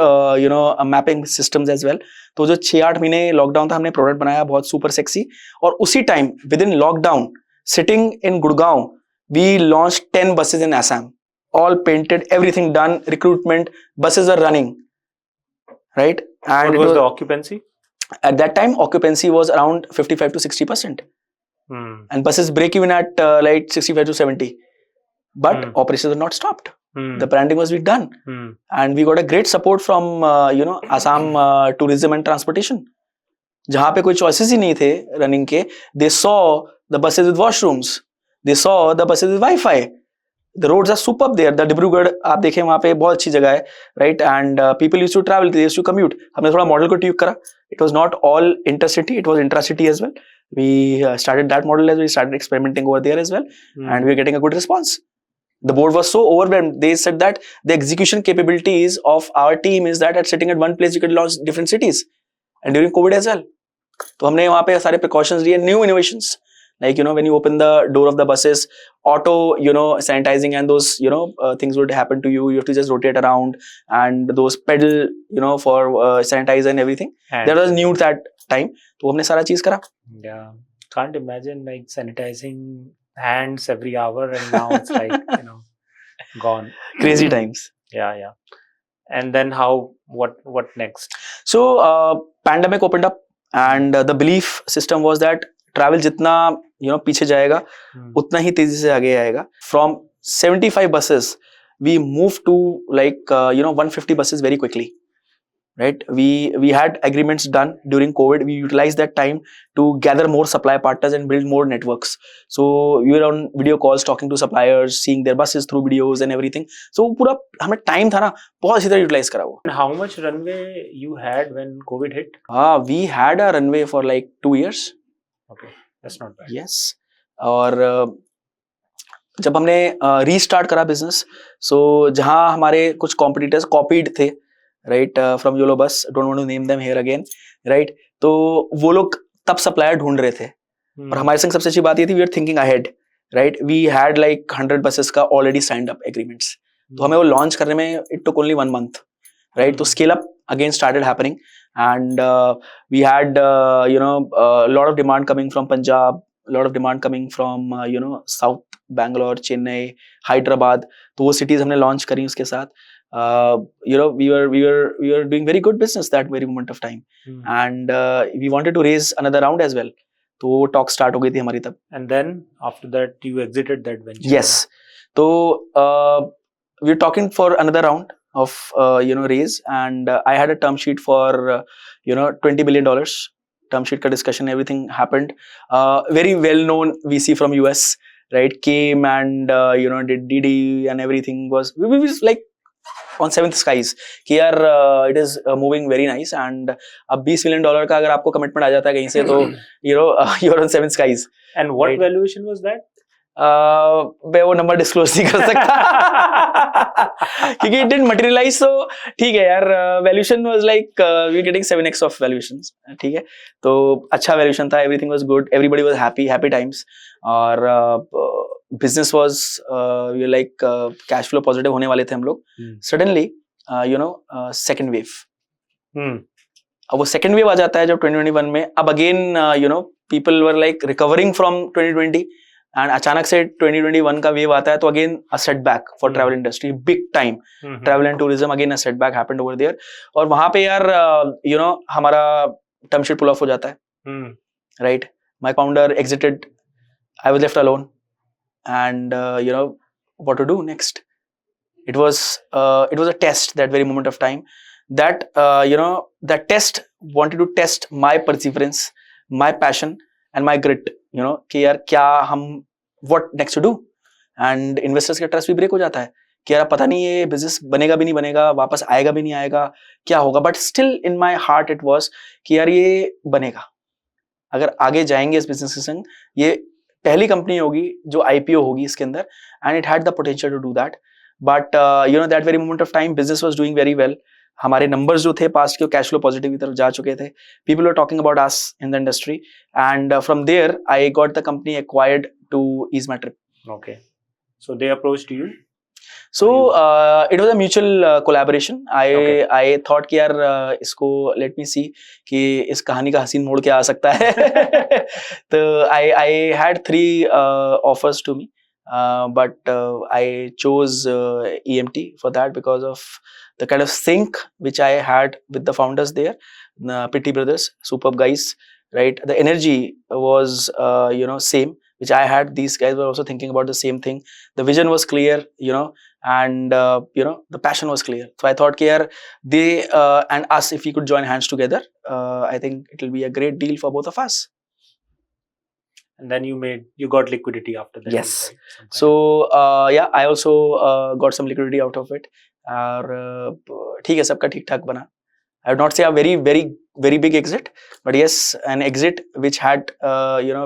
mapping systems as well. तो जो 6-8 महीने lockdown था हमने product बनाया बहुत super sexy. और उसी time within lockdown, sitting in Gurgaon, we launched 10 buses in Assam, all painted, everything done, recruitment, buses are running. Right? And what was the occupancy? At that time, occupancy was around 55 to 60%. And buses break even at like 65 to 70. But operations were not stopped. The branding was done. And we got a great support from Assam tourism and transportation. जहाँ पे कोई choices ही नहीं थे running के, they saw the buses with washrooms. They saw the buses with Wi-Fi. The roads are superb there. The Dibrugarh आप देखें वहाँ पे बहुत अच्छी जगह है, right? And people used to travel, they used to commute. हमने थोड़ा model को tweak करा. It was not all intercity, it was intracity as well. We started that model as well. We started experimenting over there as well, and we were getting a good response. The board was so overwhelmed. They said that the execution capabilities of our team is that at sitting at one place you could launch different cities, and during COVID as well. तो हमने वहाँ पे सारे precautions लिए, new innovations. Like, when you open the door of the buses, auto, sanitizing and those, things would happen to you. You have to just rotate around, and those pedal, for sanitize and everything. That was new that time. तो हमने सारा चीज करा. Yeah, can't imagine like sanitizing hands every hour, and now it's like, gone. Crazy times. Yeah. And then what next? So, pandemic opened up, and the belief system was that travel जितना पीछे जाएगा उतना ही तेजी से आगे आएगा. From 75 buses we moved to like 150 buses very quickly, right? We had agreements done during COVID. We utilized that time to gather more supply partners and build more networks. So we were on video calls talking to suppliers, seeing their buses through videos and everything. So पूरा हमें time था ना, बहुत अच्छी तरह utilize करा वो. And how much runway you had when COVID hit? We had a runway for like 2 years. Okay, that's not bad. Yes. और जब हमने रीस्टार्ट करा बिजनेस, सो जहाँ हमारे कुछ कॉम्पिटिटर्स कॉपीड थे, right, from Yolo Bus, don't want to name them here again, right, तो वो लोग तब सप्लायर ढूंढ रहे थे. और हमारे संग सबसे अच्छी बात ये थी, we are thinking ahead, right. We had like 100 buses का ऑलरेडी साइंड अप एग्रीमेंट्स. तो हमें वो लॉन्च करने में it took only 1 month, right. तो scale up again started happening, and we had a lot of demand coming from Punjab, a lot of demand coming from South Bangalore, Chennai, Hyderabad. तो वो cities हमने launch करी उसके साथ. We were doing very good business that very moment of time, and we wanted to raise another round as well. तो वो talk start हो गई थी हमारी तब. And then after that you exited that venture. Yes. तो we were talking for another round of raise, and I had a term sheet for $20 million. Term sheet ka discussion, everything happened. Very well known VC from US, right, came and did DD, and everything was we was like on 7th skies कि यार it is moving very nice, and अब $20 million का अगर आपको commitment आ जाता है कहीं से तो you're on 7th skies. And what valuation was that? मैं वो नंबर डिस्क्लोज नहीं कर सकता क्योंकि इट डिडंट मटेरियलाइज. तो ठीक है यार, valuation was like we getting 7x of valuations, ठीक है. तो अच्छा वैल्यूएशन था, everything was good, everybody was happy times. और business was we like cash flow positive होने वाले थे हम लोग. सडनली सेकंड वेव अब वो सेकेंड वेव आ जाता है जब 2021 में, अब again people were like recovering from 2020 and अचानक से 2021 का वेव आता है, तो again a setback for travel industry, big time travel and tourism, again a setback happened over there. और वहां पे यार हमारा टर्म शीट पुल ऑफ हो जाता है, right. My founder exerted, I was left alone, and what to do next. It was a test, that very moment of time, that that test wanted to test my perseverance, my passion and my grit, कि यार क्या हम what next to do. and investors का trust भी break हो जाता है कि यार पता नहीं ये बिजनेस बनेगा भी नहीं बनेगा, वापस आएगा भी नहीं आएगा, क्या होगा, but still in my heart it was कि यार ये बनेगा, अगर आगे जाएंगे इस बिजनेस के संग, ये पहली कंपनी होगी जो आईपीओ होगी इसके अंदर, and it had the potential to do that. But that very moment of time business was doing very well, हमारे नंबर्स जो थे पास्ट के कैश फ्लो पॉजिटिव की तरफ जा चुके थे, people were talking about us in the industry, and from there I got the company acquired to Easemytrip. Okay, so they approached you. So it was a mutual collaboration. I thought कि यार इसको let me see कि इस कहानी का हसीन मोड़ क्या आ सकता है। तो I had 3 offers to me, but I chose EMT for that because of the kind of sync which I had with the founders there, Pitti brothers, superb guys, right? The energy was same which I had. These guys were also thinking about the same thing. The vision was clear, and the passion was clear. So I thought कि यार they and us, if we could join hands together, I think it will be a great deal for both of us. And then you got liquidity after that. Yes. Right? So I also got some liquidity out of it. और ठीक है, सबका ठीक ठाक बना. I would not say a very very very big exit, but yes, an exit which had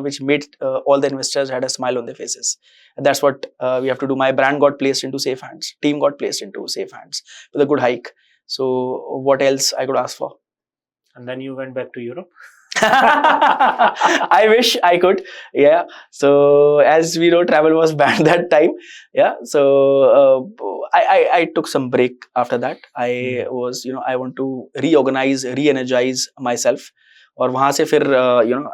which made all the investors had a smile on their faces. And that's what we have to do. My brand got placed into safe hands, team got placed into safe hands with a good hike. So what else I could ask for? And then you went back to Europe. I wish I could. Yeah. So as we know, travel was banned that time. Yeah. So I took some break after that. I was I want to reorganize, re-energize myself. और वहाँ से फिर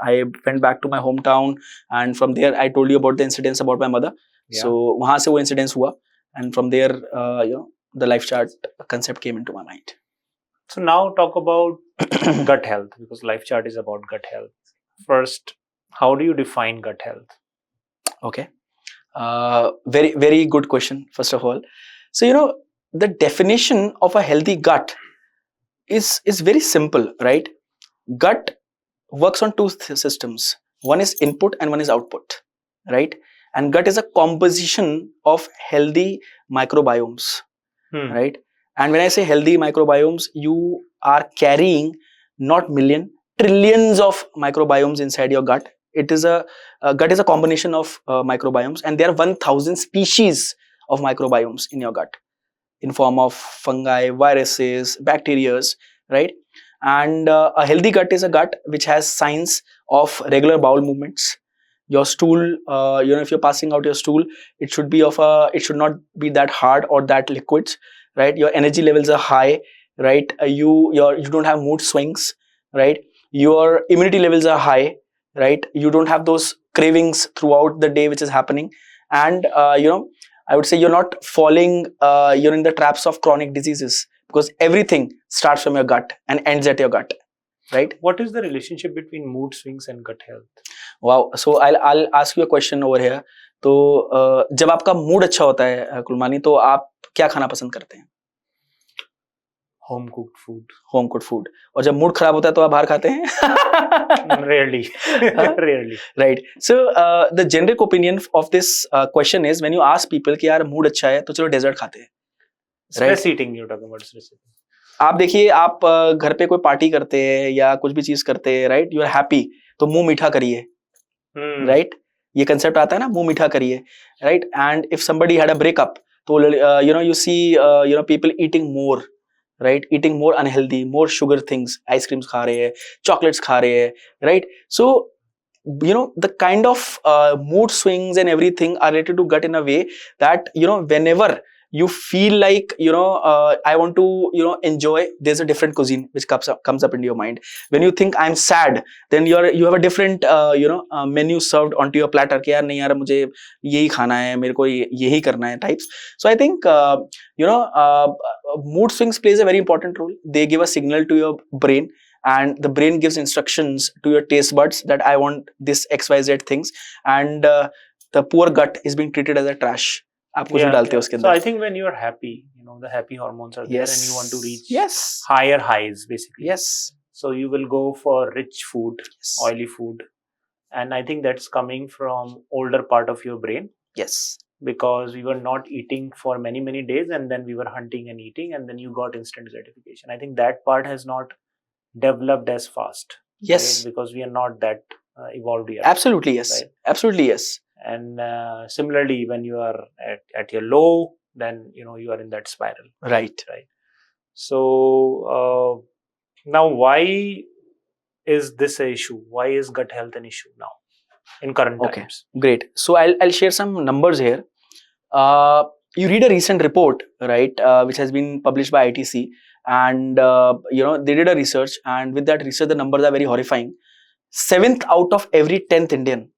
I went back to my hometown, and from there I told you about the incidents about my mother. Yeah. So वहाँ से वो incidents हुआ, and from there the Lifechart concept came into my mind. So now talk about gut health, because Lifechart is about gut health. First, how do you define gut health? Okay, very very good question. First of all, so the definition of a healthy gut is very simple, right? Gut works on 2 systems. One is input and one is output, right? And gut is a composition of healthy microbiomes, right? And when I say healthy microbiomes, you are carrying not million, trillions of microbiomes inside your gut. It is gut is a combination of microbiomes, and there are 1,000 species of microbiomes in your gut, in form of fungi, viruses, bacteria, right? And a healthy gut is a gut which has signs of regular bowel movements. Your stool, if you're passing out your stool, it should not be that hard or that liquids, right? Your energy levels are high, right? You don't have mood swings, right? Your immunity levels are high, right? You don't have those cravings throughout the day which is happening, and I would say you're not falling in the traps of chronic diseases, because everything starts from your gut and ends at your gut, right? What is the relationship between mood swings and gut health? Wow. So I'll ask you a question over here. तो जब आपका mood अच्छा होता है कुलमानी, तो आप क्या खाना पसंद करते हैं? Home cooked food. Home cooked food. और जब मूड खराब होता है तो आप बाहर खाते हैं? Rarely. Rarely. Right. So the generic opinion of this question is, when you ask people कि यार मूड अच्छा है तो चलो डेजर्ट खाते हैं. Stress eating you're talking about, stress eating. आप देखिए, आप घर पे कोई पार्टी करते हैं या कुछ भी चीज करते हैं, राइट? यू आर हैप्पी, तो मुंह मीठा करिए, राइट? ये कंसेप्ट आता है ना, मुंह मीठा करिए, right? And if somebody had a breakup, तो you see people eating more, right? Eating more unhealthy, more sugar things, ice creams खा रहे हैं, चॉकलेट्स खा रहे हैं, right? So the kind of mood swings and everything are related to gut in a way that whenever you feel like, I want to, enjoy, there's a different cuisine which comes up into your mind. When you think I'm sad, then you have a different menu served onto your platter कि यार नहीं यार मुझे यही खाना है, मेरे को यही करना है types. So I think mood swings plays a very important role. They give a signal to your brain, and the brain gives instructions to your taste buds that I want this XYZ things, and the poor gut is being treated as a trash. आप कुछ भी डालते हो उसके अंदर. So I think when you are happy, the happy hormones are there, and you want to reach higher highs basically. Yes. So you will go for rich food, Yes. oily food, and I think that's coming from older part of your brain. Yes. Because we were not eating for many days, and then we were hunting and eating, and then you got instant gratification. I think that part has not developed as fast. Yes. Right? Because we are not that evolved yet. Absolutely yes. Right? Absolutely yes. And similarly, when you are at your low, then you are in that spiral. Right. So now, why is this an issue? Why is gut health an issue now in current times? Great. So I'll share some numbers here. You read a recent report, right, which has been published by ITC, and they did a research, and with that research, the numbers are very horrifying. 7th out of every 10th Indian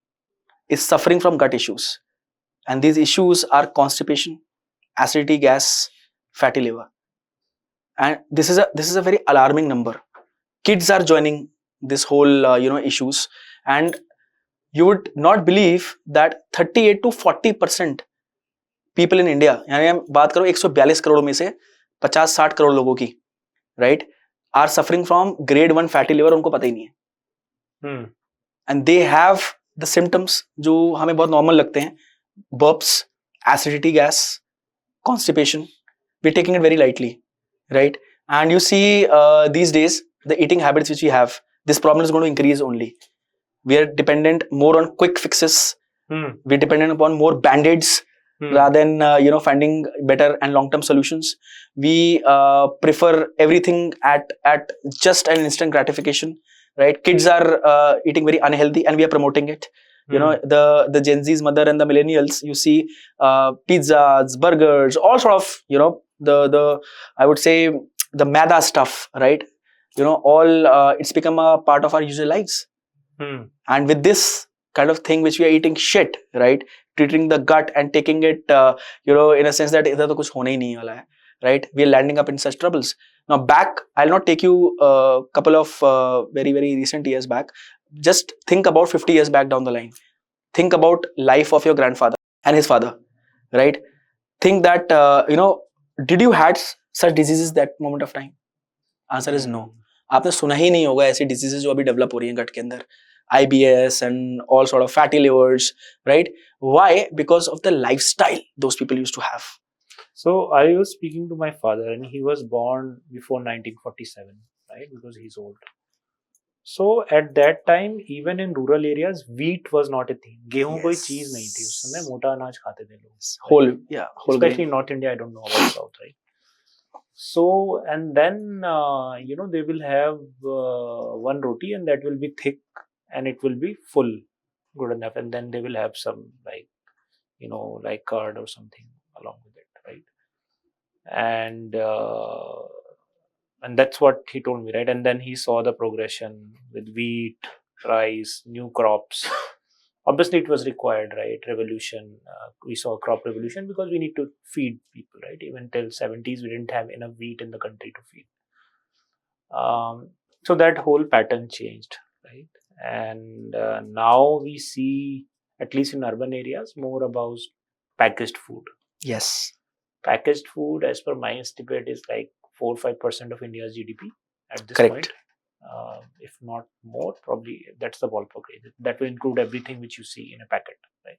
is suffering from gut issues, and these issues are constipation, acidity, gas, fatty liver, and this is a very alarming number. Kids are joining this whole issues, and you would not believe that 38 to 40% people in India, यानी हम बात करो 142 करोड़ में से 50-60 करोड़ लोगों की, right, are suffering from grade 1 fatty liver, उनको पता ही नहीं है. And they have the symptoms जो हमें बहुत normal लगते हैं: burps, acidity, gas, constipation. We're taking it very lightly, right? And you see these days the eating habits which we have, this problem is going to increase only. We are dependent more on quick fixes. We're dependent upon more band-aids rather than finding better and long-term solutions. We prefer everything at just an instant gratification, right? Kids are eating very unhealthy, and we are promoting it. The Gen Z's mother and the millennials, you see pizzas, burgers, all sort of the I would say the maida stuff, right? All it's become a part of our usual lives. And with this kind of thing which we are eating shit, right, treating the gut and taking it in a sense that idhar to kuch hone hi nahi wala hai, right, we are landing up in such troubles. Now back, I'll not take you a couple of very recent years back. Just think about 50 years back down the line. Think about life of your grandfather and his father, right? Think that did you had such diseases that moment of time? Answer is no. आपने सुना ही नहीं होगा ऐसी diseases जो अभी develop हो रही हैं gut के अंदर, IBS and all sort of fatty livers, right? Why? Because of the lifestyle those people used to have. So I was speaking to my father, and he was born before 1947, right? Because he's old. So at that time, even in rural areas, wheat was not a thing. गेहूं कोई चीज नहीं थी उस समय. मोटा अनाज खाते थे लोग. Whole especially in North India. I don't know about South, right? So, and then they will have one roti, and that will be thick, and it will be full, good enough, and then they will have some like curd or something along with it, right? And that's what he told me, right? And then he saw the progression with wheat, rice, new crops. Obviously it was required, right? Revolution, we saw crop revolution because we need to feed people, right? Even till 70s we didn't have enough wheat in the country to feed. So that whole pattern changed, right? And now we see, at least in urban areas, more about packaged food. Yes. Packaged food, as per my estimate, is like 4-5% of India's GDP at this Correct. point. If not more, probably that's the ballpark rate. That will include everything which you see in a packet, right?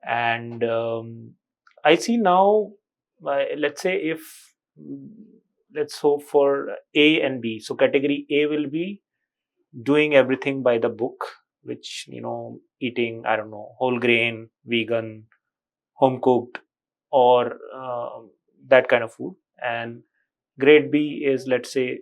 And I see now, let's say let's hope for A and B. So category A will be doing everything by the book, which, eating, I don't know, whole grain, vegan, home cooked, or that kind of food. And grade B is, let's say,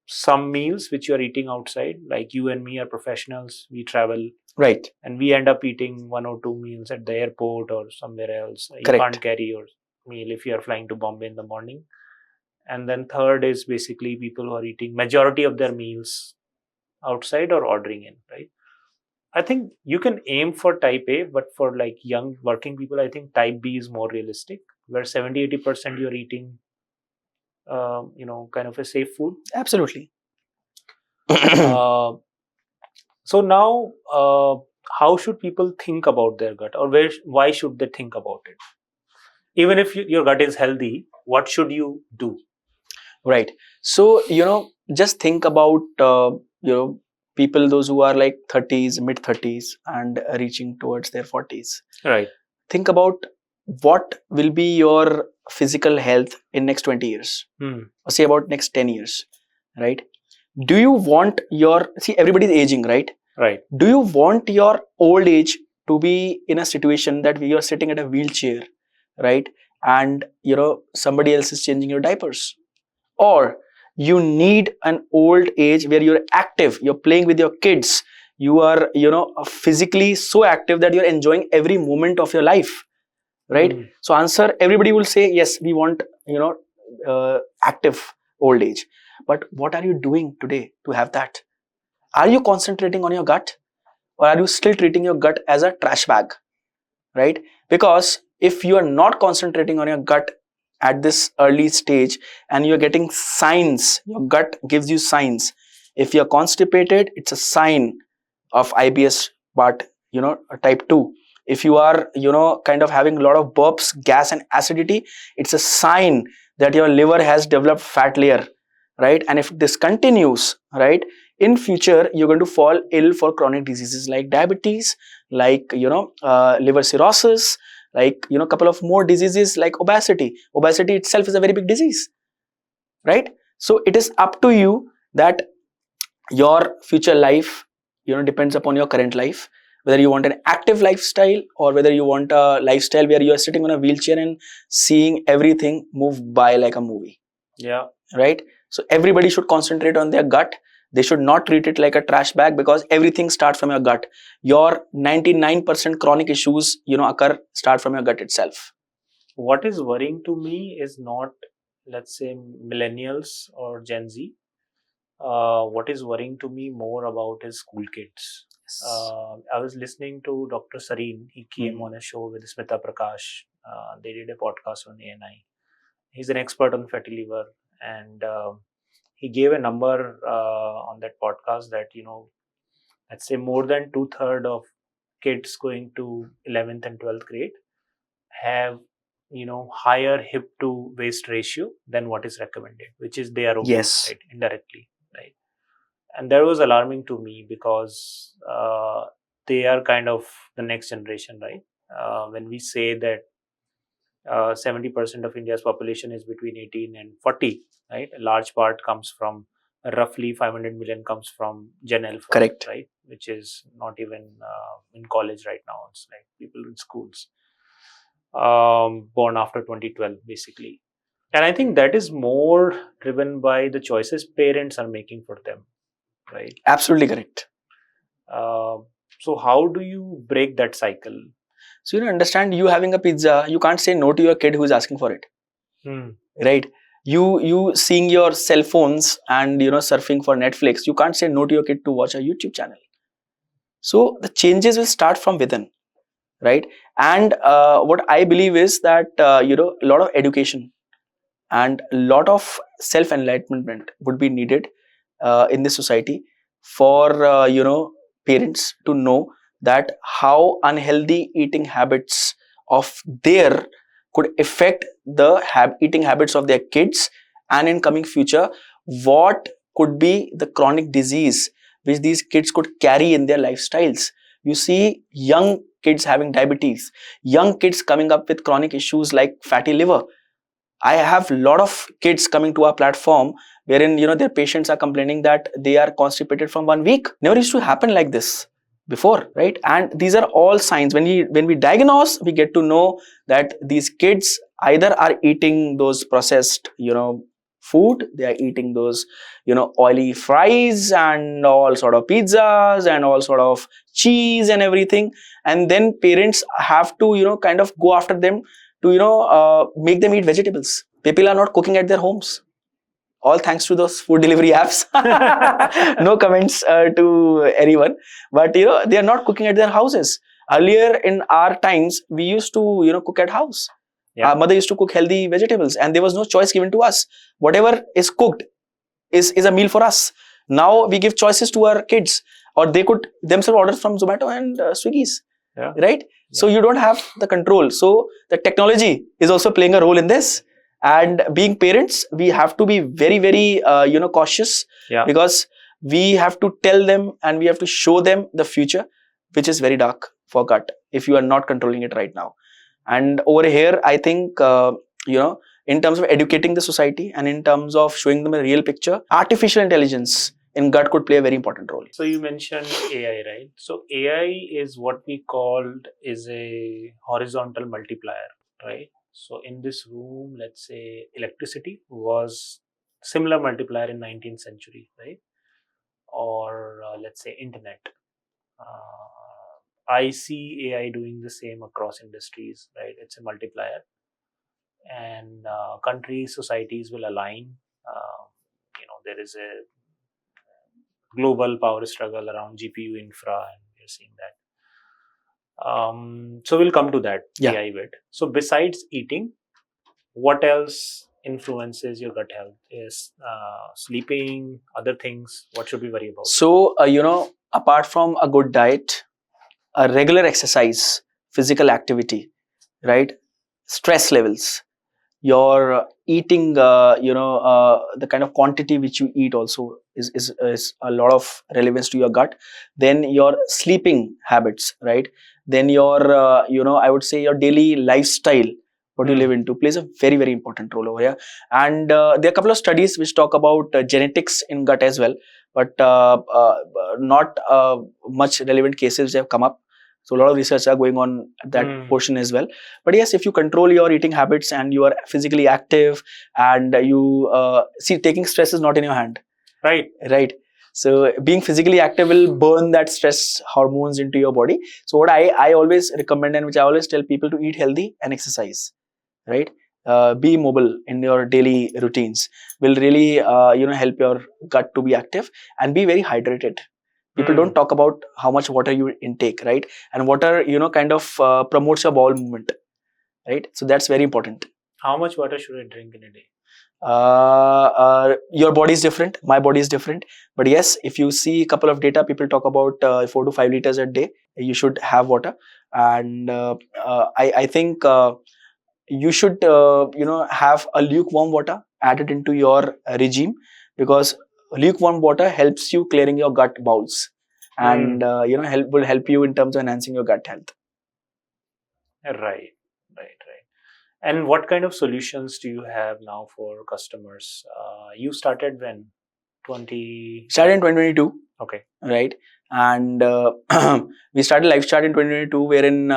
some meals which you are eating outside, like you and me are professionals, we travel, right, and we end up eating 1 or 2 meals at the airport or somewhere else. You Correct. can't carry yours. meal if you are flying to Bombay in the morning. And then third is basically people who are eating majority of their meals outside or ordering in, right? I think you can aim for type A, but for like young working people, I think type B is more realistic, where 70-80% you're eating, kind of a safe food. Absolutely. So now, how should people think about their gut, or why should they think about it? Even if your gut is healthy, what should you do? Right. So, just think about, people, those who are like 30s, mid 30s and reaching towards their 40s. Right. Think about what will be your physical health in next 20 years, or say about next 10 years, right? Do you want everybody is aging, right? Right. Do you want your old age to be in a situation that you are sitting at a wheelchair, right? And, somebody else is changing your diapers? Or you need an old age where you're active, you're playing with your kids, you are, physically so active that you're enjoying every moment of your life, right? So answer, everybody will say, yes, we want, active old age. But what are you doing today to have that? Are you concentrating on your gut, or are you still treating your gut as a trash bag, right? Because if you are not concentrating on your gut at this early stage and you're getting signs, your gut gives you signs. If you're constipated, it's a sign of IBS, but type 2. If you are kind of having a lot of burps, gas and acidity, it's a sign that your liver has developed fat layer, right? And if this continues, right, in future you're going to fall ill for chronic diseases like diabetes, like liver cirrhosis, like couple of more diseases like obesity. Obesity itself is a very big disease, right? So it is up to you that your future life depends upon your current life, whether you want an active lifestyle or whether you want a lifestyle where you are sitting on a wheelchair and seeing everything move by like a movie. Yeah. Right? So everybody should concentrate on their gut. They should not treat it like a trash bag, because everything starts from your gut. Your 99% chronic issues, start from your gut itself. What is worrying to me is not, let's say, millennials or Gen Z. What is worrying to me more about is school kids. Yes. I was listening to Dr. Sareen. He came on a show with Smita Prakash. They did a podcast on ANI. He's an expert on fatty liver, and he gave a number on that podcast that, let's say more than 2/3 of kids going to 11th and 12th grade have, higher hip to waist ratio than what is recommended, which is they are obese, Yes. right? Indirectly, right? And that was alarming to me, because they are kind of the next generation, right? When we say that 70% of India's population is between 18 and 40, right? A large part comes from, roughly 500 million comes from Gen Alpha, Correct. right? Which is not even in college right now. It's like people in schools, born after 2012, basically. And I think that is more driven by the choices parents are making for them, right? Absolutely correct. So how do you break that cycle? So understand, you having a pizza, you can't say no to your kid who is asking for it, right? You seeing your cell phones and surfing for Netflix, you can't say no to your kid to watch a YouTube channel. So the changes will start from within, right? And what I believe is that a lot of education and a lot of self-enlightenment would be needed in this society for parents to know that how unhealthy eating habits of their could affect the eating habits of their kids, and in coming future what could be the chronic disease which these kids could carry in their lifestyles. You see young kids having diabetes, young kids coming up with chronic issues like fatty liver. I have a lot of kids coming to our platform wherein their patients are complaining that they are constipated from 1 week. Never used to happen like this before, right? And these are all signs. When we diagnose, we get to know that these kids either are eating those processed food, they are eating those oily fries and all sort of pizzas and all sort of cheese and everything, and then parents have to kind of go after them to make them eat vegetables. People are not cooking at their homes. All thanks to those food delivery apps. No comments to anyone, but they are not cooking at their houses. Earlier in our times, we used to cook at house. Yeah. Our mother used to cook healthy vegetables, and there was no choice given to us. Whatever is cooked is a meal for us. Now we give choices to our kids, or they could themselves order from Zomato and Swiggy's. Yeah. Right? Yeah. So you don't have the control. So the technology is also playing a role in this. And being parents, we have to be very, very cautious. Yeah. Because we have to tell them and we have to show them the future, which is very dark for gut if you are not controlling it right now. And over here, I think in terms of educating the society and in terms of showing them a real picture, artificial intelligence in gut could play a very important role. So you mentioned AI, right? So AI is what we called is a horizontal multiplier, right? So in this room, let's say electricity was similar multiplier in 19th century, right? Or let's say internet. I see AI doing the same across industries, right? It's a multiplier, and countries, societies will align. There is a global power struggle around GPU infra, and we're seeing that. So we'll come to that AI bit. So besides eating, what else influences your gut health? Is sleeping, other things? What should we worry about? So apart from a good diet, a regular exercise, physical activity, right? Stress levels, your eating, the kind of quantity which you eat also is a lot of relevance to your gut. Then your sleeping habits, right? Then your, I would say your daily lifestyle, what you live into, plays a very, very important role over here. And there are a couple of studies which talk about genetics in gut as well, but not much relevant cases which have come up. So a lot of research are going on at that portion as well. But yes, if you control your eating habits and you are physically active and you taking stress is not in your hand. Right. So being physically active will burn that stress hormones into your body. So what I always recommend and which I always tell people to eat healthy and exercise, right? Be mobile in your daily routines will really help your gut to be active and be very hydrated. People don't talk about how much water you intake, right? And water, kind of promotes your bowel movement, right? So that's very important. How much water should I drink in a day? Your body is different. My body is different. But yes, if you see a couple of data, people talk about 4 to 5 liters a day. You should have water. And I think you should, have a lukewarm water added into your regime, because lukewarm water helps you clearing your gut bowels and will help you in terms of enhancing your gut health. Right. And what kind of solutions do you have now for customers? You started when? Started in 2022. Okay. Right. And we started Lifechart in 2022, wherein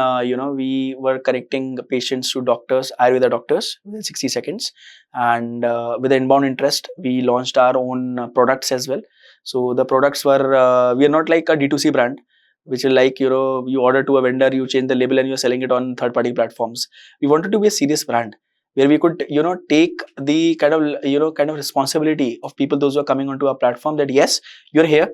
we were connecting patients to doctors, Ayurveda doctors, within 60 seconds. And with the inbound interest, we launched our own products as well. So the products were, we are not like a D2C brand, which is like, you order to a vendor, you change the label and you're selling it on third-party platforms. We wanted to be a serious brand where we could, take the kind of responsibility of people, those who are coming onto our platform, that yes, you're here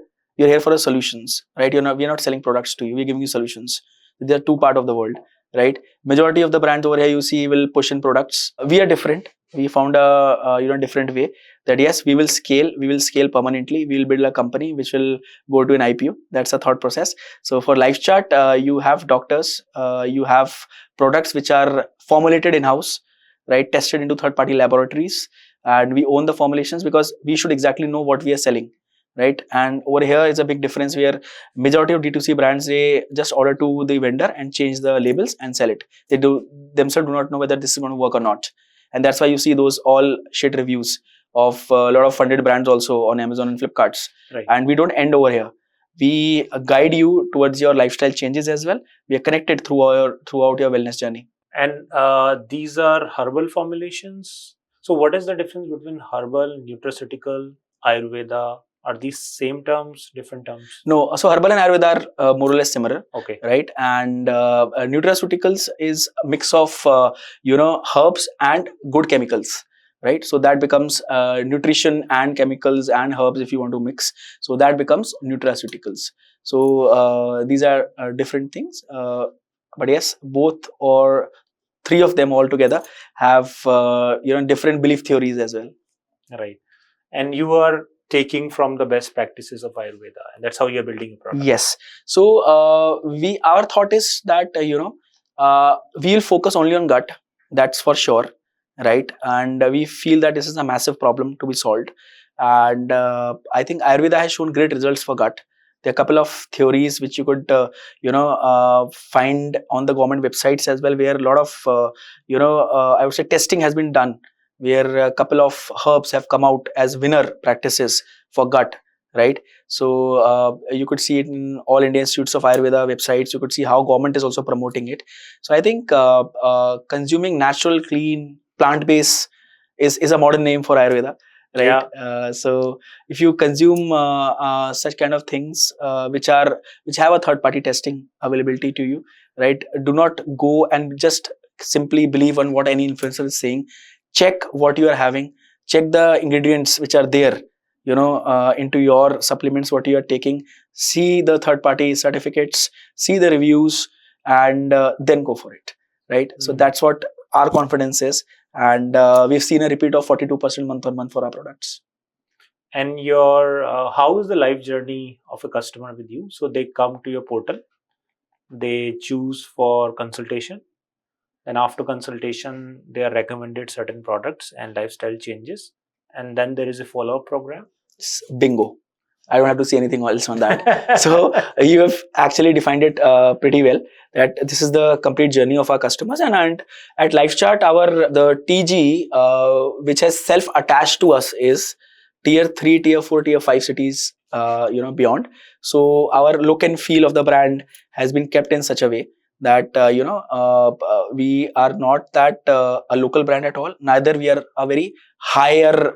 for the solutions, right? We're not selling products to you, we're giving you solutions. There are two parts of the world, right? Majority of the brands over here you see will push in products. We are different. We found a different way that yes, we will scale permanently. We will build a company which will go to an IPO. That's a thought process. So for Lifechart, you have doctors, you have products which are formulated in-house, right? Tested into third-party laboratories, and we own the formulations because we should exactly know what we are selling, right? And over here is a big difference where majority of D2C brands, they just order to the vendor and change the labels and sell it. They themselves do not know whether this is going to work or not. And that's why you see those all shit reviews of a lot of funded brands also on Amazon and Flipkarts. Right. And we don't end over here. We guide you towards your lifestyle changes as well. We are connected throughout your wellness journey. And these are herbal formulations. So what is the difference between herbal, nutraceutical, Ayurveda, Are these same terms, different terms? No, so herbal and Ayurveda are more or less similar, Okay. right? And nutraceuticals is a mix of herbs and good chemicals, right? So that becomes nutrition and chemicals and herbs if you want to mix. So that becomes nutraceuticals. So these are different things, but yes, both or three of them all together have different belief theories as well. Right. And you are taking from the best practices of Ayurveda, and that's how you're building a product. Yes. So our thought is that we'll focus only on gut. That's for sure, right? And we feel that this is a massive problem to be solved. And I think Ayurveda has shown great results for gut. There are a couple of theories which you could find on the government websites as well, where a lot of I would say testing has been done, where a couple of herbs have come out as winner practices for gut, right? So you could see it in all India Institutes of Ayurveda websites. You could see how government is also promoting it. So I think consuming natural, clean, plant-based is a modern name for Ayurveda, right? Yeah. So if you consume such kind of things which have a third-party testing availability to you, right? Do not go and just simply believe on what any influencer is saying. Check what you are having. Check the ingredients which are there, into your supplements, what you are taking. See the third party certificates, see the reviews, and then go for it, right? So that's what our confidence is, and we've seen a repeat of 42% month on month for our products. And your how is the life journey of a customer with you? So they come to your portal, they choose for consultation, and after consultation they are recommended certain products and lifestyle changes, and then there is a follow-up program. Bingo. I don't have to say anything else on that. So you have actually defined it pretty well, that this is the complete journey of our customers. And at Lifechart, the TG which has self-attached to us is tier 3, tier 4, tier 5 cities beyond. So our look and feel of the brand has been kept in such a way that we are not that a local brand at all. Neither we are a very higher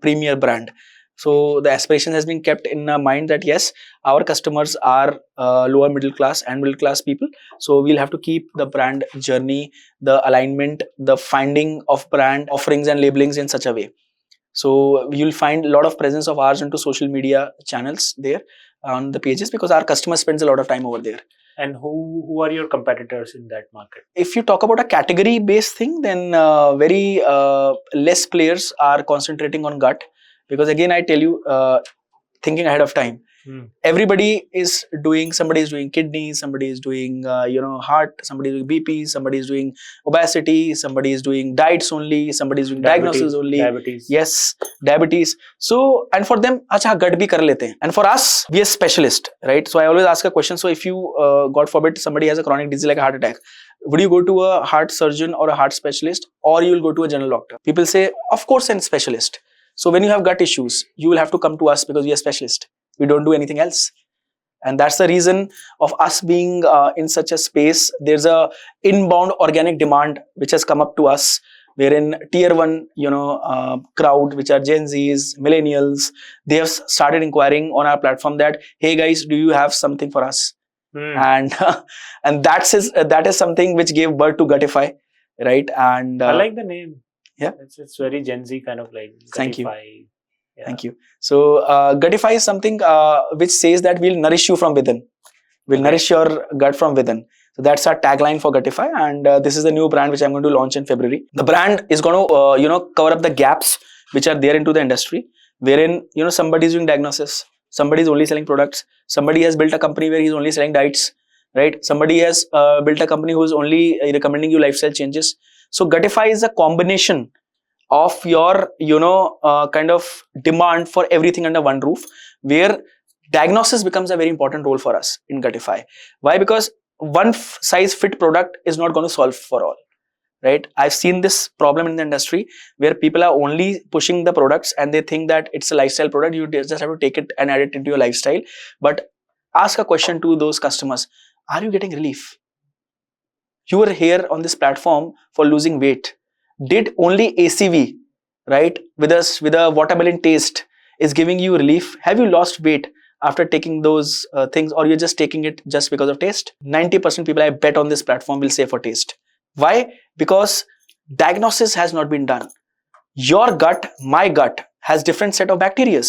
premier brand. So the aspiration has been kept in mind that yes, our customers are lower middle class and middle class people. So we'll have to keep the brand journey, the alignment, the finding of brand offerings and labelings in such a way. So you'll find a lot of presence of ours into social media channels there on the pages, because our customer spends a lot of time over there. And who are your competitors in that market? If you talk about a category based thing, then very less players are concentrating on gut. Because again, I tell you, thinking ahead of time, everybody is doing, somebody is doing kidneys, somebody is doing, heart, somebody is doing BP, somebody is doing obesity, somebody is doing diets only, somebody is doing diagnosis only. Diabetes. Yes, diabetes. So, and for them, acha, gut bhi kar lete hain. And for us, we are specialist, right? So I always ask a question. So if you, God forbid, somebody has a chronic disease like a heart attack, would you go to a heart surgeon or a heart specialist, or you will go to a general doctor? People say, of course, a specialist. So when you have gut issues, you will have to come to us because we are specialist. We don't do anything else. And that's the reason of us being in such a space. There's a inbound organic demand which has come up to us, wherein tier 1, crowd, which are Gen Zs, millennials, they have started inquiring on our platform that, hey guys, do you have something for us? And that is something which gave birth to Gutify, right? And I like the name. Yeah, it's very Gen Z kind of like Gutify. Thank you. Yeah. Thank you. So Gutify is something which says that we'll nourish you from within. We'll nourish your gut from within. So that's our tagline for Gutify, and this is the new brand which I'm going to launch in February. The brand is going to cover up the gaps which are there into the industry, wherein somebody is doing diagnosis, somebody is only selling products, somebody has built a company where he's only selling diets, right? Somebody has built a company who is only recommending you lifestyle changes. So Gutify is a combination of your kind of demand for everything under one roof, where diagnosis becomes a very important role for us in Gutify. Why? Because one size fit product is not going to solve for all, right? I've seen this problem in the industry where people are only pushing the products and they think that it's a lifestyle product. You just have to take it and add it into your lifestyle. But ask a question to those customers: are you getting relief? You were here on this platform for losing weight. Did only ACV, right, with a watermelon taste, is giving you relief. Have you lost weight after taking those things, or you're just taking it just because of taste? 90% people I bet on this platform will say for taste. Why? Because diagnosis has not been done. Your gut, my gut, has different set of bacteria.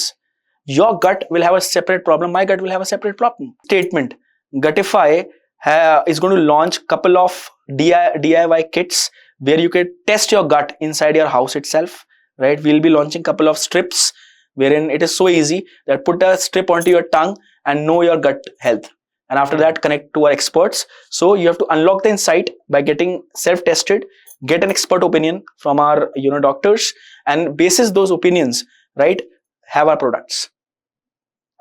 Your gut will have a separate problem, my gut will have a separate problem. Statement: Gutify is going to launch couple of DIY kits where you can test your gut inside your house itself, right? We'll be launching couple of strips wherein it is so easy that put a strip onto your tongue and know your gut health. And after that, connect to our experts. So you have to unlock the insight by getting self-tested, get an expert opinion from our doctors, and basis those opinions, right, have our products.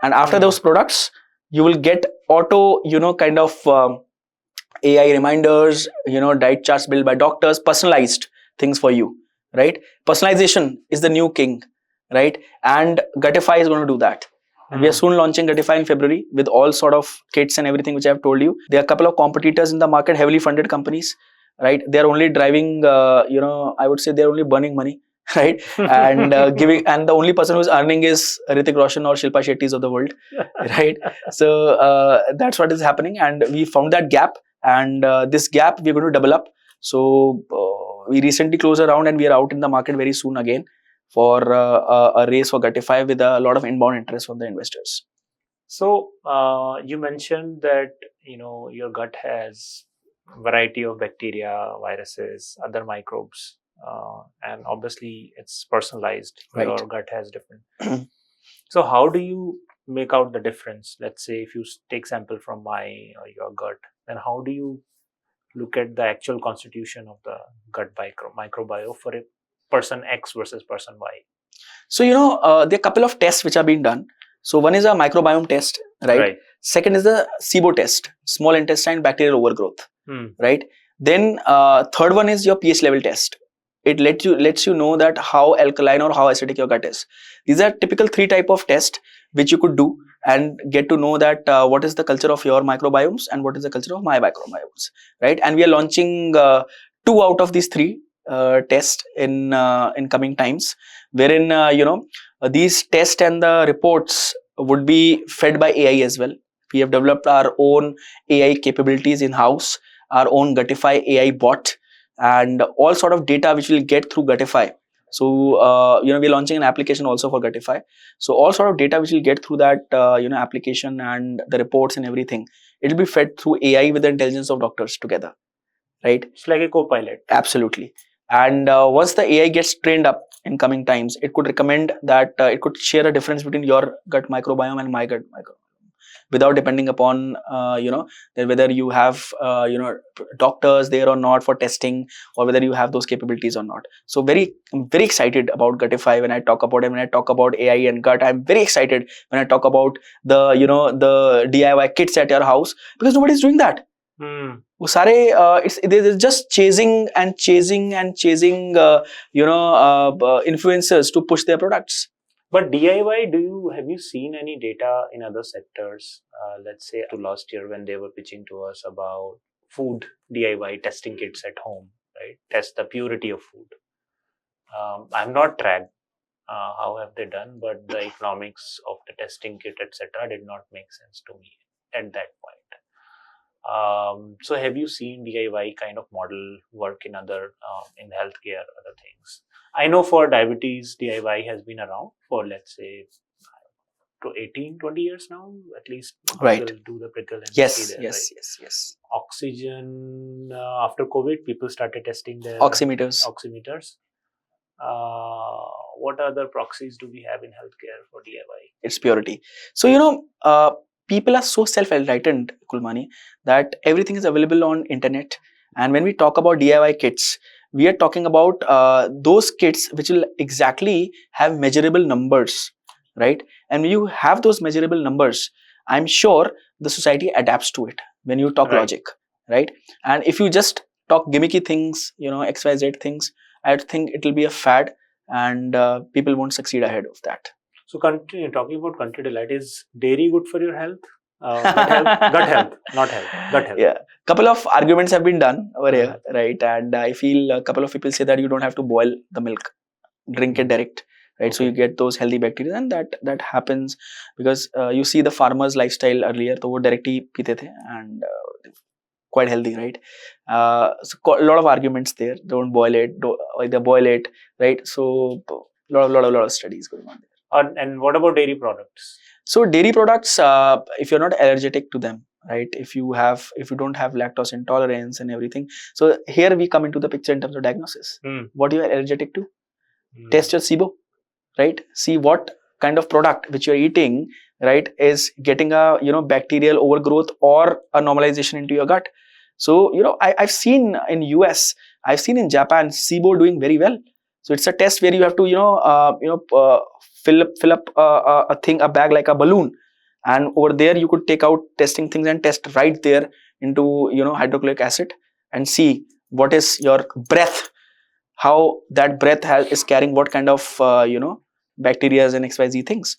And after those products, you will get auto, kind of AI reminders, diet charts built by doctors, personalized things for you, right? Personalization is the new king, right? And Gutify is going to do that. And we are soon launching Gutify in February with all sort of kits and everything which I have told you. There are a couple of competitors in the market, heavily funded companies, right? They are only driving, I would say they're only burning money, right? And giving, and the only person who's earning is Hrithik Roshan or Shilpa Shetty's of the world, right? So that's what is happening, and we found that gap, and this gap we're going to double up. So we recently closed a round, and we are out in the market very soon again for a race for Gutify with a lot of inbound interest from the investors. So you mentioned that your gut has variety of bacteria, viruses, other microbes, and obviously it's personalized. Right. Your gut has different. So how do you make out the difference? Let's say if you take sample from my or your gut, then how do you look at the actual constitution of the gut microbiome for a person X versus person Y? So there are a couple of tests which are being done. So one is a microbiome test, right? Second is the SIBO test, small intestine bacterial overgrowth, right? Then third one is your pH level test. It lets you know that how alkaline or how acidic your gut is. These are typical 3 type of tests which you could do and get to know that what is the culture of your microbiomes and what is the culture of my microbiomes, right? And we are launching 2 out of these 3 tests in coming times, wherein these tests and the reports would be fed by AI as well. We have developed our own AI capabilities in house, our own Gutify AI bot, and all sort of data which we'll get through Gutify. So we're launching an application also for Gutify. So all sort of data which we'll get through that application and the reports and everything, it'll be fed through AI with the intelligence of doctors together, right? It's like a co-pilot. Absolutely. And once the AI gets trained up in coming times, it could recommend that it could share a difference between your gut microbiome and my gut microbiome, without depending upon whether you have doctors there or not for testing, or whether you have those capabilities or not. So I'm very excited about Gutify. When I talk about it, when I talk about AI and gut, I'm very excited when I talk about the the DIY kits at your house, because nobody's doing that. They're just chasing influencers to push their products. But DIY, have you seen any data in other sectors? Let's say to last year when they were pitching to us about food DIY testing kits at home, right? Test the purity of food. I'm not tracked how have they done, but the economics of the testing kit, etc., did not make sense to me at that point. So have you seen DIY kind of model work in other in healthcare, other things? I know for diabetes, DIY has been around for, let's say, to 18, 20 years now, at least. Right. People do the prickle and yes, see there, yes, right? yes. Oxygen, after COVID, people started testing their oximeters. What other proxies do we have in healthcare for DIY? It's purity. So, people are so self-enlightened, Kulmani, that everything is available on internet. And when we talk about DIY kits, we are talking about those kits which will exactly have measurable numbers, right? And when you have those measurable numbers, I'm sure the society adapts to it when you talk logic, right? And if you just talk gimmicky things, XYZ things, I think it will be a fad, and people won't succeed ahead of that. So talking about country delight, is dairy good for your health? Gut health, not health, gut health. Yeah, couple of arguments have been done over here, right? And I feel a couple of people say that you don't have to boil the milk, drink it direct. right? So you get those healthy bacteria, and that happens because you see the farmers' lifestyle earlier, तो वो directly पीते थे and quite healthy, right? So a lot of arguments there. Don't boil it, like they boil it, right? So lot of studies going on there. And what about dairy products? So dairy products, if you're not allergic to them, right? If you don't have lactose intolerance and everything, so here we come into the picture in terms of diagnosis. What you are allergic to? Test your SIBO, right? See what kind of product which you're eating, right, is getting a bacterial overgrowth or a normalization into your gut. So I've seen in US, I've seen in Japan SIBO doing very well. So it's a test where you have to fill up a bag like a balloon, and over there you could take out testing things and test right there into hydrochloric acid and see what is your breath, how that breath is carrying what kind of bacteria and XYZ things.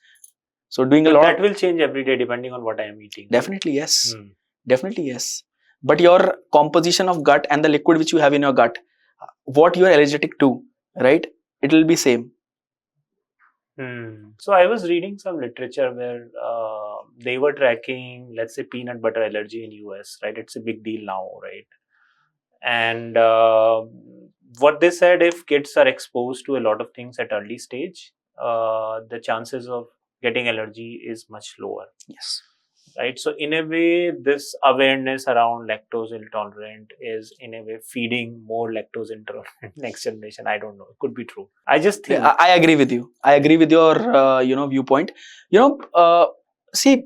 So doing a lot that will change every day depending on what I am eating. Definitely yes. Definitely yes. But your composition of gut and the liquid which you have in your gut, what you are allergic to, right, it will be same. So I was reading some literature where they were tracking, let's say, peanut butter allergy in US, right? It's a big deal now, right? And what they said, if kids are exposed to a lot of things at early stage, the chances of getting allergy is much lower. Yes. Right. So in a way, this awareness around lactose intolerant is in a way feeding more lactose intolerant next generation. I don't know. It could be true. I just think I agree with you. I agree with your viewpoint. See,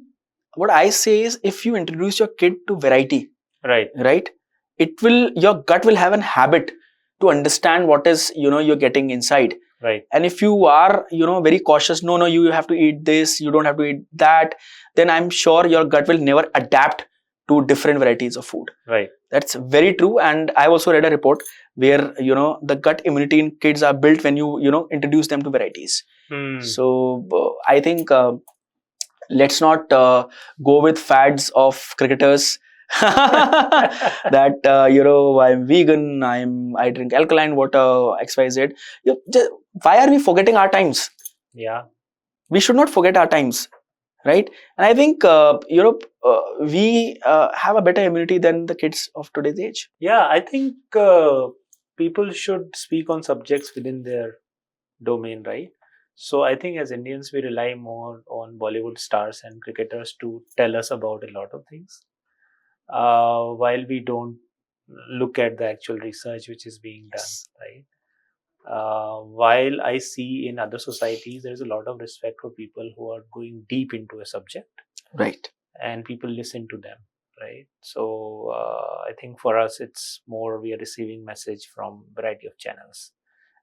what I say is, if you introduce your kid to variety, right, your gut will have an habit to understand what is you're getting inside. Right. And if you are very cautious, no, you have to eat this, you don't have to eat that, then I'm sure your gut will never adapt to different varieties of food. Right. That's very true. And I also read a report where the gut immunity in kids are built when you introduce them to varieties. So I think let's not go with fads of cricketers that I'm vegan, I drink alkaline water, XYZ. Why are we forgetting our times? Yeah, we should not forget our times, right? And I think we have a better immunity than the kids of today's age. Yeah, I think people should speak on subjects within their domain, right? So I think as Indians, we rely more on Bollywood stars and cricketers to tell us about a lot of things, while we don't look at the actual research which is being done, right? While I see in other societies, there is a lot of respect for people who are going deep into a subject, right? And people listen to them, right? So I think for us, it's more we are receiving message from variety of channels,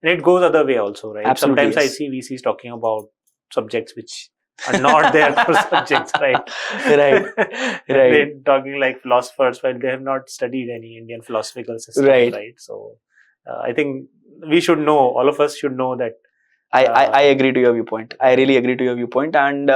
and it goes other way also, right? Absolutely, sometimes yes. I see VCs talking about subjects which are not there for subjects, right? Right. They're talking like philosophers while they have not studied any Indian philosophical system, right? So I think we should know, all of us should know that. I agree to your viewpoint. I really agree to your viewpoint. And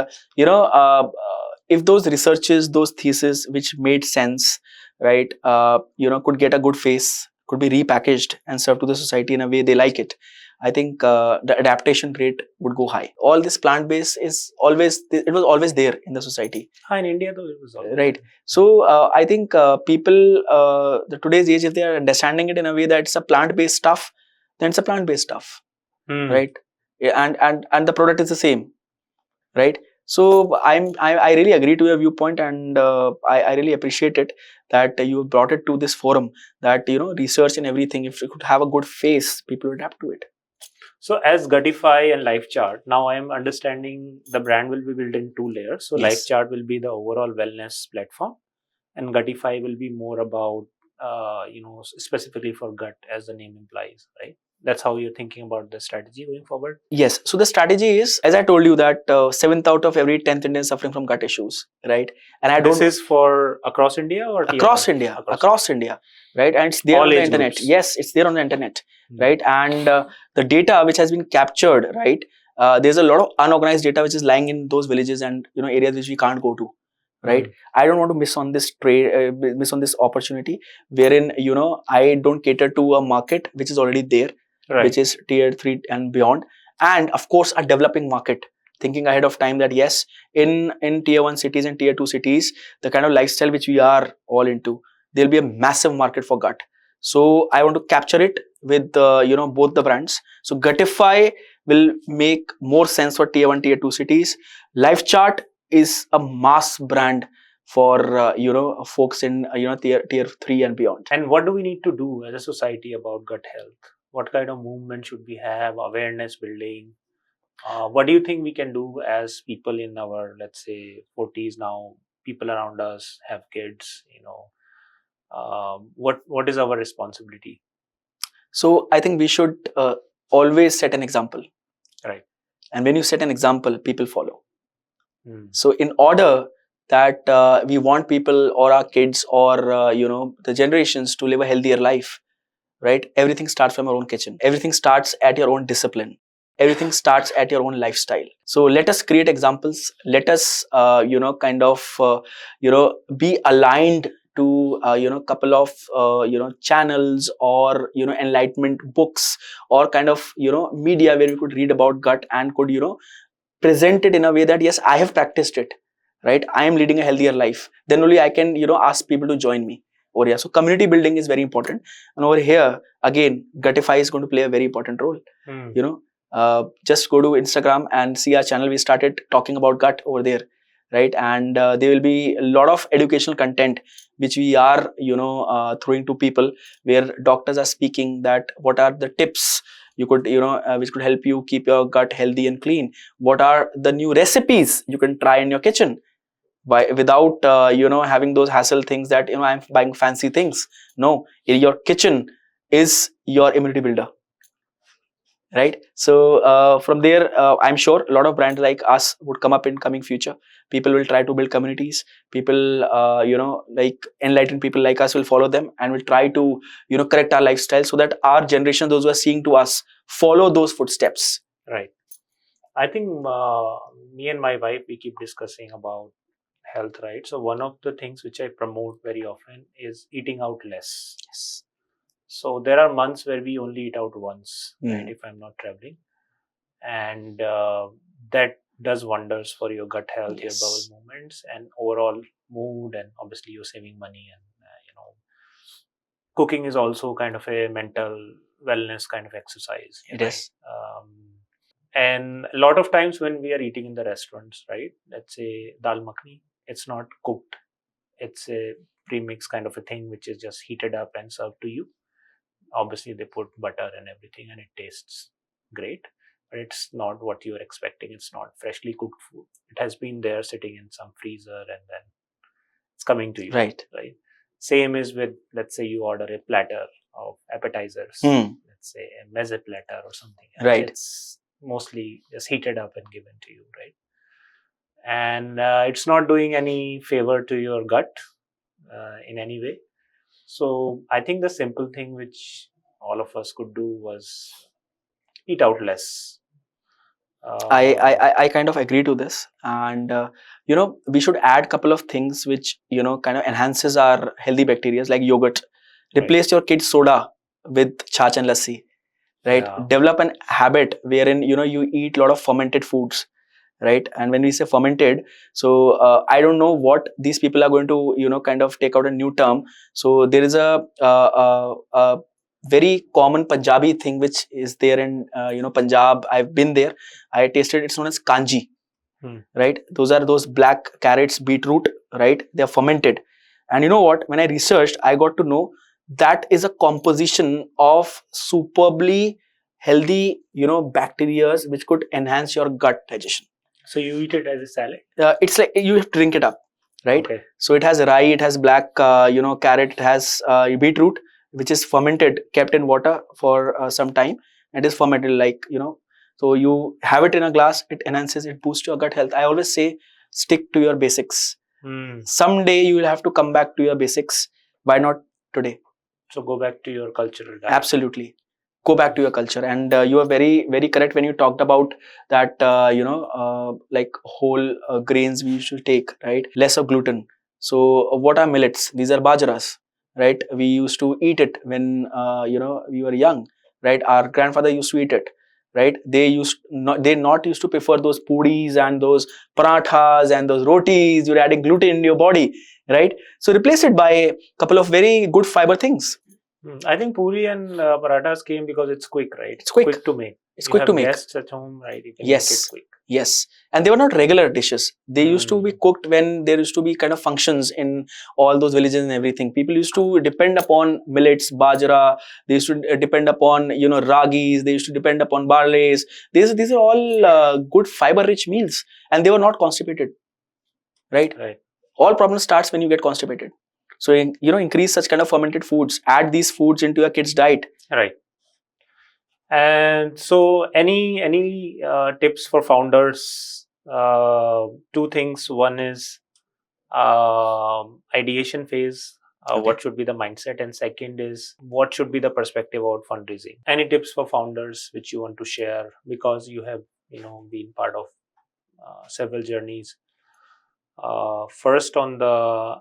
if those researches, those theses which made sense, right, could get a good face, could be repackaged and served to the society in a way they like it, I think the adaptation rate would go high. All this plant-based is always, it was always there in the society. In India though, it was always right. So I think people, today's age, if they are understanding it in a way that it's a plant-based stuff, then it's a plant-based stuff, right? And the product is the same, right? So I really agree to your viewpoint, and I really appreciate it that you brought it to this forum, that research and everything, if it could have a good face, people adapt to it. So as Gutify and Lifechart, now I am understanding the brand will be built in 2 layers. So yes. Lifechart will be the overall wellness platform, and Gutify will be more about specifically for gut, as the name implies, right? That's how you're thinking about the strategy going forward? Yes. So the strategy is, as I told you, that 7th out of every 10th Indian suffering from gut issues, right? And this is for across India or across India? Across India, right? And it's there all on the internet. Groups. Yes, it's there on the internet, right? And the data which has been captured, right? There's a lot of unorganized data which is lying in those villages and areas which we can't go to. Right, I don't want to miss on this miss on this opportunity, wherein I don't cater to a market which is already there, right, which is tier 3 and beyond, and of course a developing market, thinking ahead of time that yes, in tier 1 cities and tier 2 cities, the kind of lifestyle which we are all into, there'll be a massive market for gut. So I want to capture it with both the brands. So Gutify will make more sense for tier 1 tier 2 cities. Lifechart is a mass brand for folks in tier 3 and beyond. And what do we need to do as a society about gut health? What kind of movement should we have? Awareness building. What do you think we can do as people in our, let's say, 40s now? People around us have kids. What is our responsibility? So I think we should always set an example. Right. And when you set an example, people follow. Hmm. So in order that we want people or our kids or the generations to live a healthier life, right? Everything starts from our own kitchen. Everything starts at your own discipline. Everything starts at your own lifestyle. So let us create examples. Let us be aligned to couple of channels or enlightenment books or kind of media where we could read about gut and could present it in a way that yes, I have practiced it, right? I am leading a healthier life. Then only I can ask people to join me over here. So community building is very important, and over here again Gutify is going to play a very important role. Just go to Instagram and see our channel. We started talking about gut over there, right? And there will be a lot of educational content which we are throwing to people, where doctors are speaking that what are the tips you could which could help you keep your gut healthy and clean. What are the new recipes you can try in your kitchen without having those hassle things that I'm buying fancy things. No, your kitchen is your immunity builder, right? So from there, I'm sure a lot of brands like us would come up in coming future. People will try to build communities. People like enlightened people like us will follow them and will try to correct our lifestyle so that our generation, those who are seeing to us, follow those footsteps. Right. I think me and my wife, we keep discussing about health, right? So one of the things which I promote very often is eating out less. Yes. So there are months where we only eat out once, right? If I'm not traveling, and that does wonders for your gut health, your bowel movements, and overall mood, and obviously you're saving money. And cooking is also kind of a mental wellness kind of exercise. It is. And a lot of times when we are eating in the restaurants, right? Let's say dal makhani, it's not cooked. It's a premix kind of a thing which is just heated up and served to you. Obviously, they put butter and everything, and it tastes great, but it's not what you're expecting. It's not freshly cooked food. It has been there sitting in some freezer, and then it's coming to you. Right. Same is with, let's say you order a platter of appetizers, let's say a meze platter or something. Right. It's mostly just heated up and given to you, right? And it's not doing any favor to your gut in any way. So I think the simple thing which all of us could do was eat out less. I kind of agree to this, and we should add couple of things which kind of enhances our healthy bacteria, like yogurt. Replace your kids' soda with chach and lassi, right? Yeah. Develop an habit wherein you eat a lot of fermented foods, right? And when we say fermented, so I don't know what these people are going to kind of take out a new term. So there is a very common Punjabi thing which is there in Punjab. I've been there. I tasted. It's known as kanji, right? Those are those black carrots, beetroot, right? They are fermented. And you know what? When I researched, I got to know that is a composition of superbly healthy, bacteria which could enhance your gut digestion. So you eat it as a salad? It's like you have to drink it up, right? Okay. So it has rye, it has black, carrot, it has beetroot, which is fermented, kept in water for some time. It is fermented, like so you have it in a glass. It enhances, it boosts your gut health. I always say, stick to your basics. Someday you will have to come back to your basics. Why not today? So go back to your cultural diet. Absolutely. Go back to your culture. And you are very, very correct when you talked about that, like whole grains we should take, right? Less of gluten. So what are millets? These are bajras, right? We used to eat it when, we were young, right? Our grandfather used to eat it. right? They not used to prefer those puris and those parathas and those rotis. You're adding gluten in your body, right? So replace it by a couple of very good fiber things. I think puri and parathas came because it's quick, right? It's quick. To make. It's You quick have to make. guests at home, right? You can Yes. make it quick. Yes, and they were not regular dishes. They used to be cooked when there used to be kind of functions in all those villages and everything. People used to depend upon millets, bajra. They used to depend upon ragis. They used to depend upon barleys. These are all good fiber-rich meals, and they were not constipated, right? Right. All problem starts when you get constipated. So increase such kind of fermented foods. Add these foods into your kid's diet. Right. And so, any tips for founders? Two things. One is ideation phase. Okay. What should be the mindset? And second is what should be the perspective about fundraising? Any tips for founders which you want to share, because you have been part of several journeys. First, on the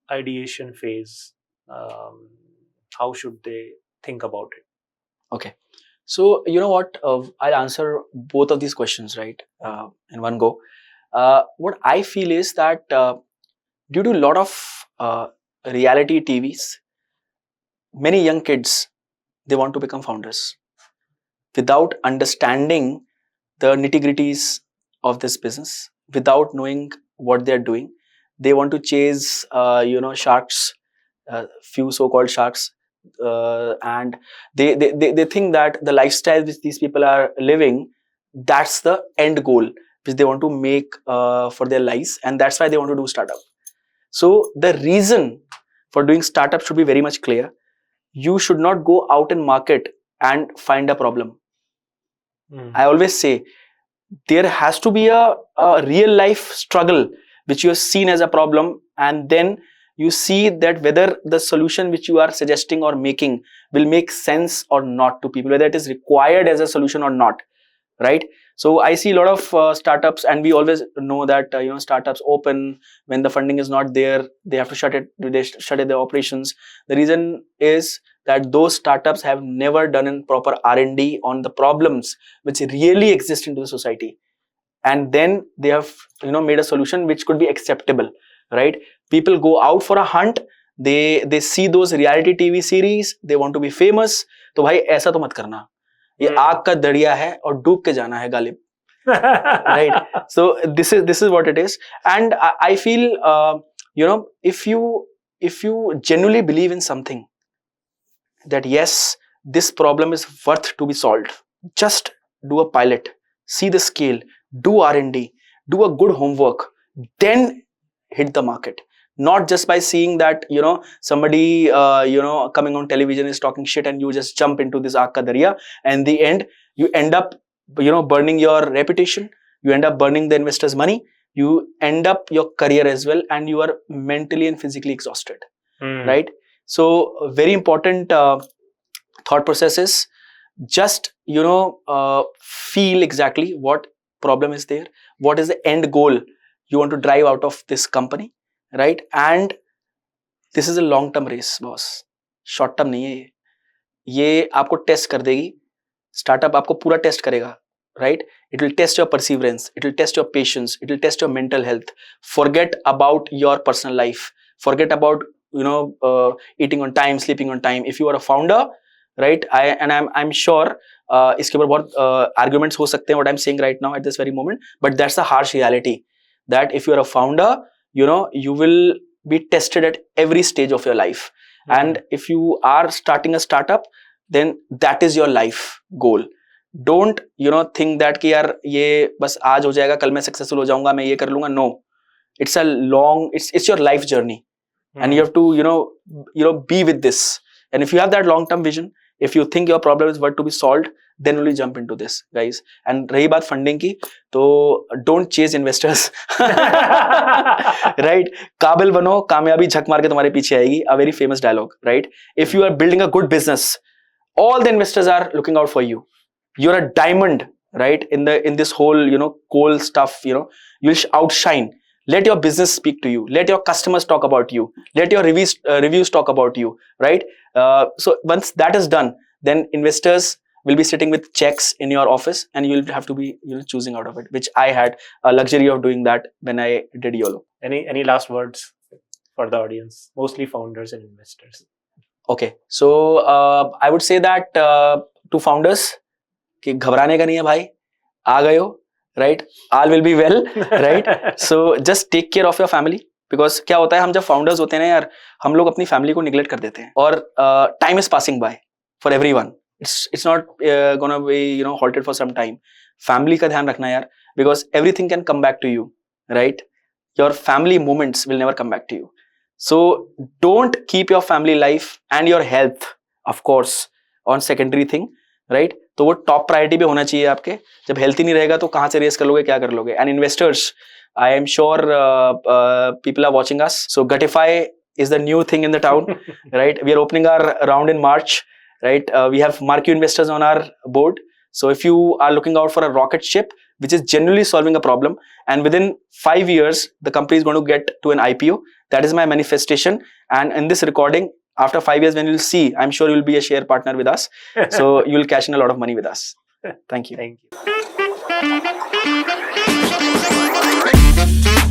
ideation phase, how should they think about it? Okay. So, you know what? I'll answer both of these questions, right, in one go. What I feel is that due to a lot of reality TVs, many young kids, they want to become founders without understanding the nitty-gritties of this business, without knowing what they're doing. They want to chase, sharks, few so-called sharks. And they think that the lifestyle which these people are living, that's the end goal which they want to make for their lives, and that's why they want to do startup. So the reason for doing startup should be very much clear. You should not go out in market and find a problem. I always say there has to be a real life struggle which you have seen as a problem, and then you see that whether the solution which you are suggesting or making will make sense or not to people, whether it is required as a solution or not, right? So I see a lot of startups, and we always know that startups open when the funding is not there. They have to shut their operations. The reason is that those startups have never done a proper R&D on the problems which really exist into the society, and then they have made a solution which could be acceptable, right? People go out for a hunt. They see those reality TV series. They want to be famous. तो भाई ऐसा तो मत करना. ये आग का दरिया है और डूब के जाना है Ghalib. Right? So this is what it is. And I feel if you genuinely believe in something, that yes, this problem is worth to be solved, just do a pilot, see the scale, do R&D, do a good homework, then hit the market. Not just by seeing that somebody coming on television is talking shit and you just jump into this aag ka dariya, and in the end you end up burning your reputation, you end up burning the investors' money, you end up your career as well, and you are mentally and physically exhausted, right? So very important thought process is just feel exactly what problem is there, what is the end goal you want to drive out of this company, right? And this is a long term race, boss. Short term नहीं है ये आपको test कर देगी. Startup आपको पूरा test करेगा, right? It will test your perseverance, it will test your patience, it will test your mental health. Forget about your personal life, forget about eating on time, sleeping on time. If you are a founder, right, I'm sure इसके ऊपर बहुत arguments हो सकते हैं what I'm saying right now at this very moment, but that's the harsh reality, that if you are a founder, you will be tested at every stage of your life. And if you are starting a startup, then that is your life goal. Don't think that कि यार ये बस आज हो जाएगा, कल मैं successful हो जाऊंगा, मैं ये कर लूंगा. No, it's a long, it's your life journey, and you have to be with this. And if you have that long term vision, if you think your problem is worth to be solved, then only jump into this, guys. And रही बात funding की, तो don't chase investors, right? काबिल बनो, कामयाबी झक मार के तुम्हारे पीछे आएगी. A very famous dialogue, right? If you are building a good business, all the investors are looking out for you. You're a diamond, right? In this whole coal stuff, you'll outshine. Let your business speak to you. Let your customers talk about you. Let your reviews talk about you, right? So once that is done, then investors will be sitting with checks in your office, and you'll have to be choosing out of it, which I had a luxury of doing that when I did YOLO. Any last words for the audience, mostly founders and investors? Okay, so I would say that to founders कि घबराने का नहीं है भाई, आ गए हो, right? All will be well, right? So just take care of your family, because क्या होता है, हम जब founders होते हैं ना यार, हम लोग अपनी family को neglect कर देते हैं, और time is passing by for everyone. It's not gonna be halted for some time. Family का ध्यान रखना यार, because everything can come back to you, right? Your family moments will never come back to you. So don't keep your family life and your health, of course, on secondary thing, right? तो वो top priority पे होना चाहिए आपके. जब health ही नहीं रहेगा तो कहाँ से रेस कर लोगे, क्या कर लोगे? And investors, I am sure people are watching us. So Gutify is the new thing in the town, right? We are opening our round in March, right? We have marquee investors on our board. So if you are looking out for a rocket ship which is genuinely solving a problem, and within 5 years the company is going to get to an IPO, that is my manifestation. And in this recording, after 5 years, when you'll see, I'm sure you'll be a share partner with us. So you'll cash in a lot of money with us. Thank you. Thank you.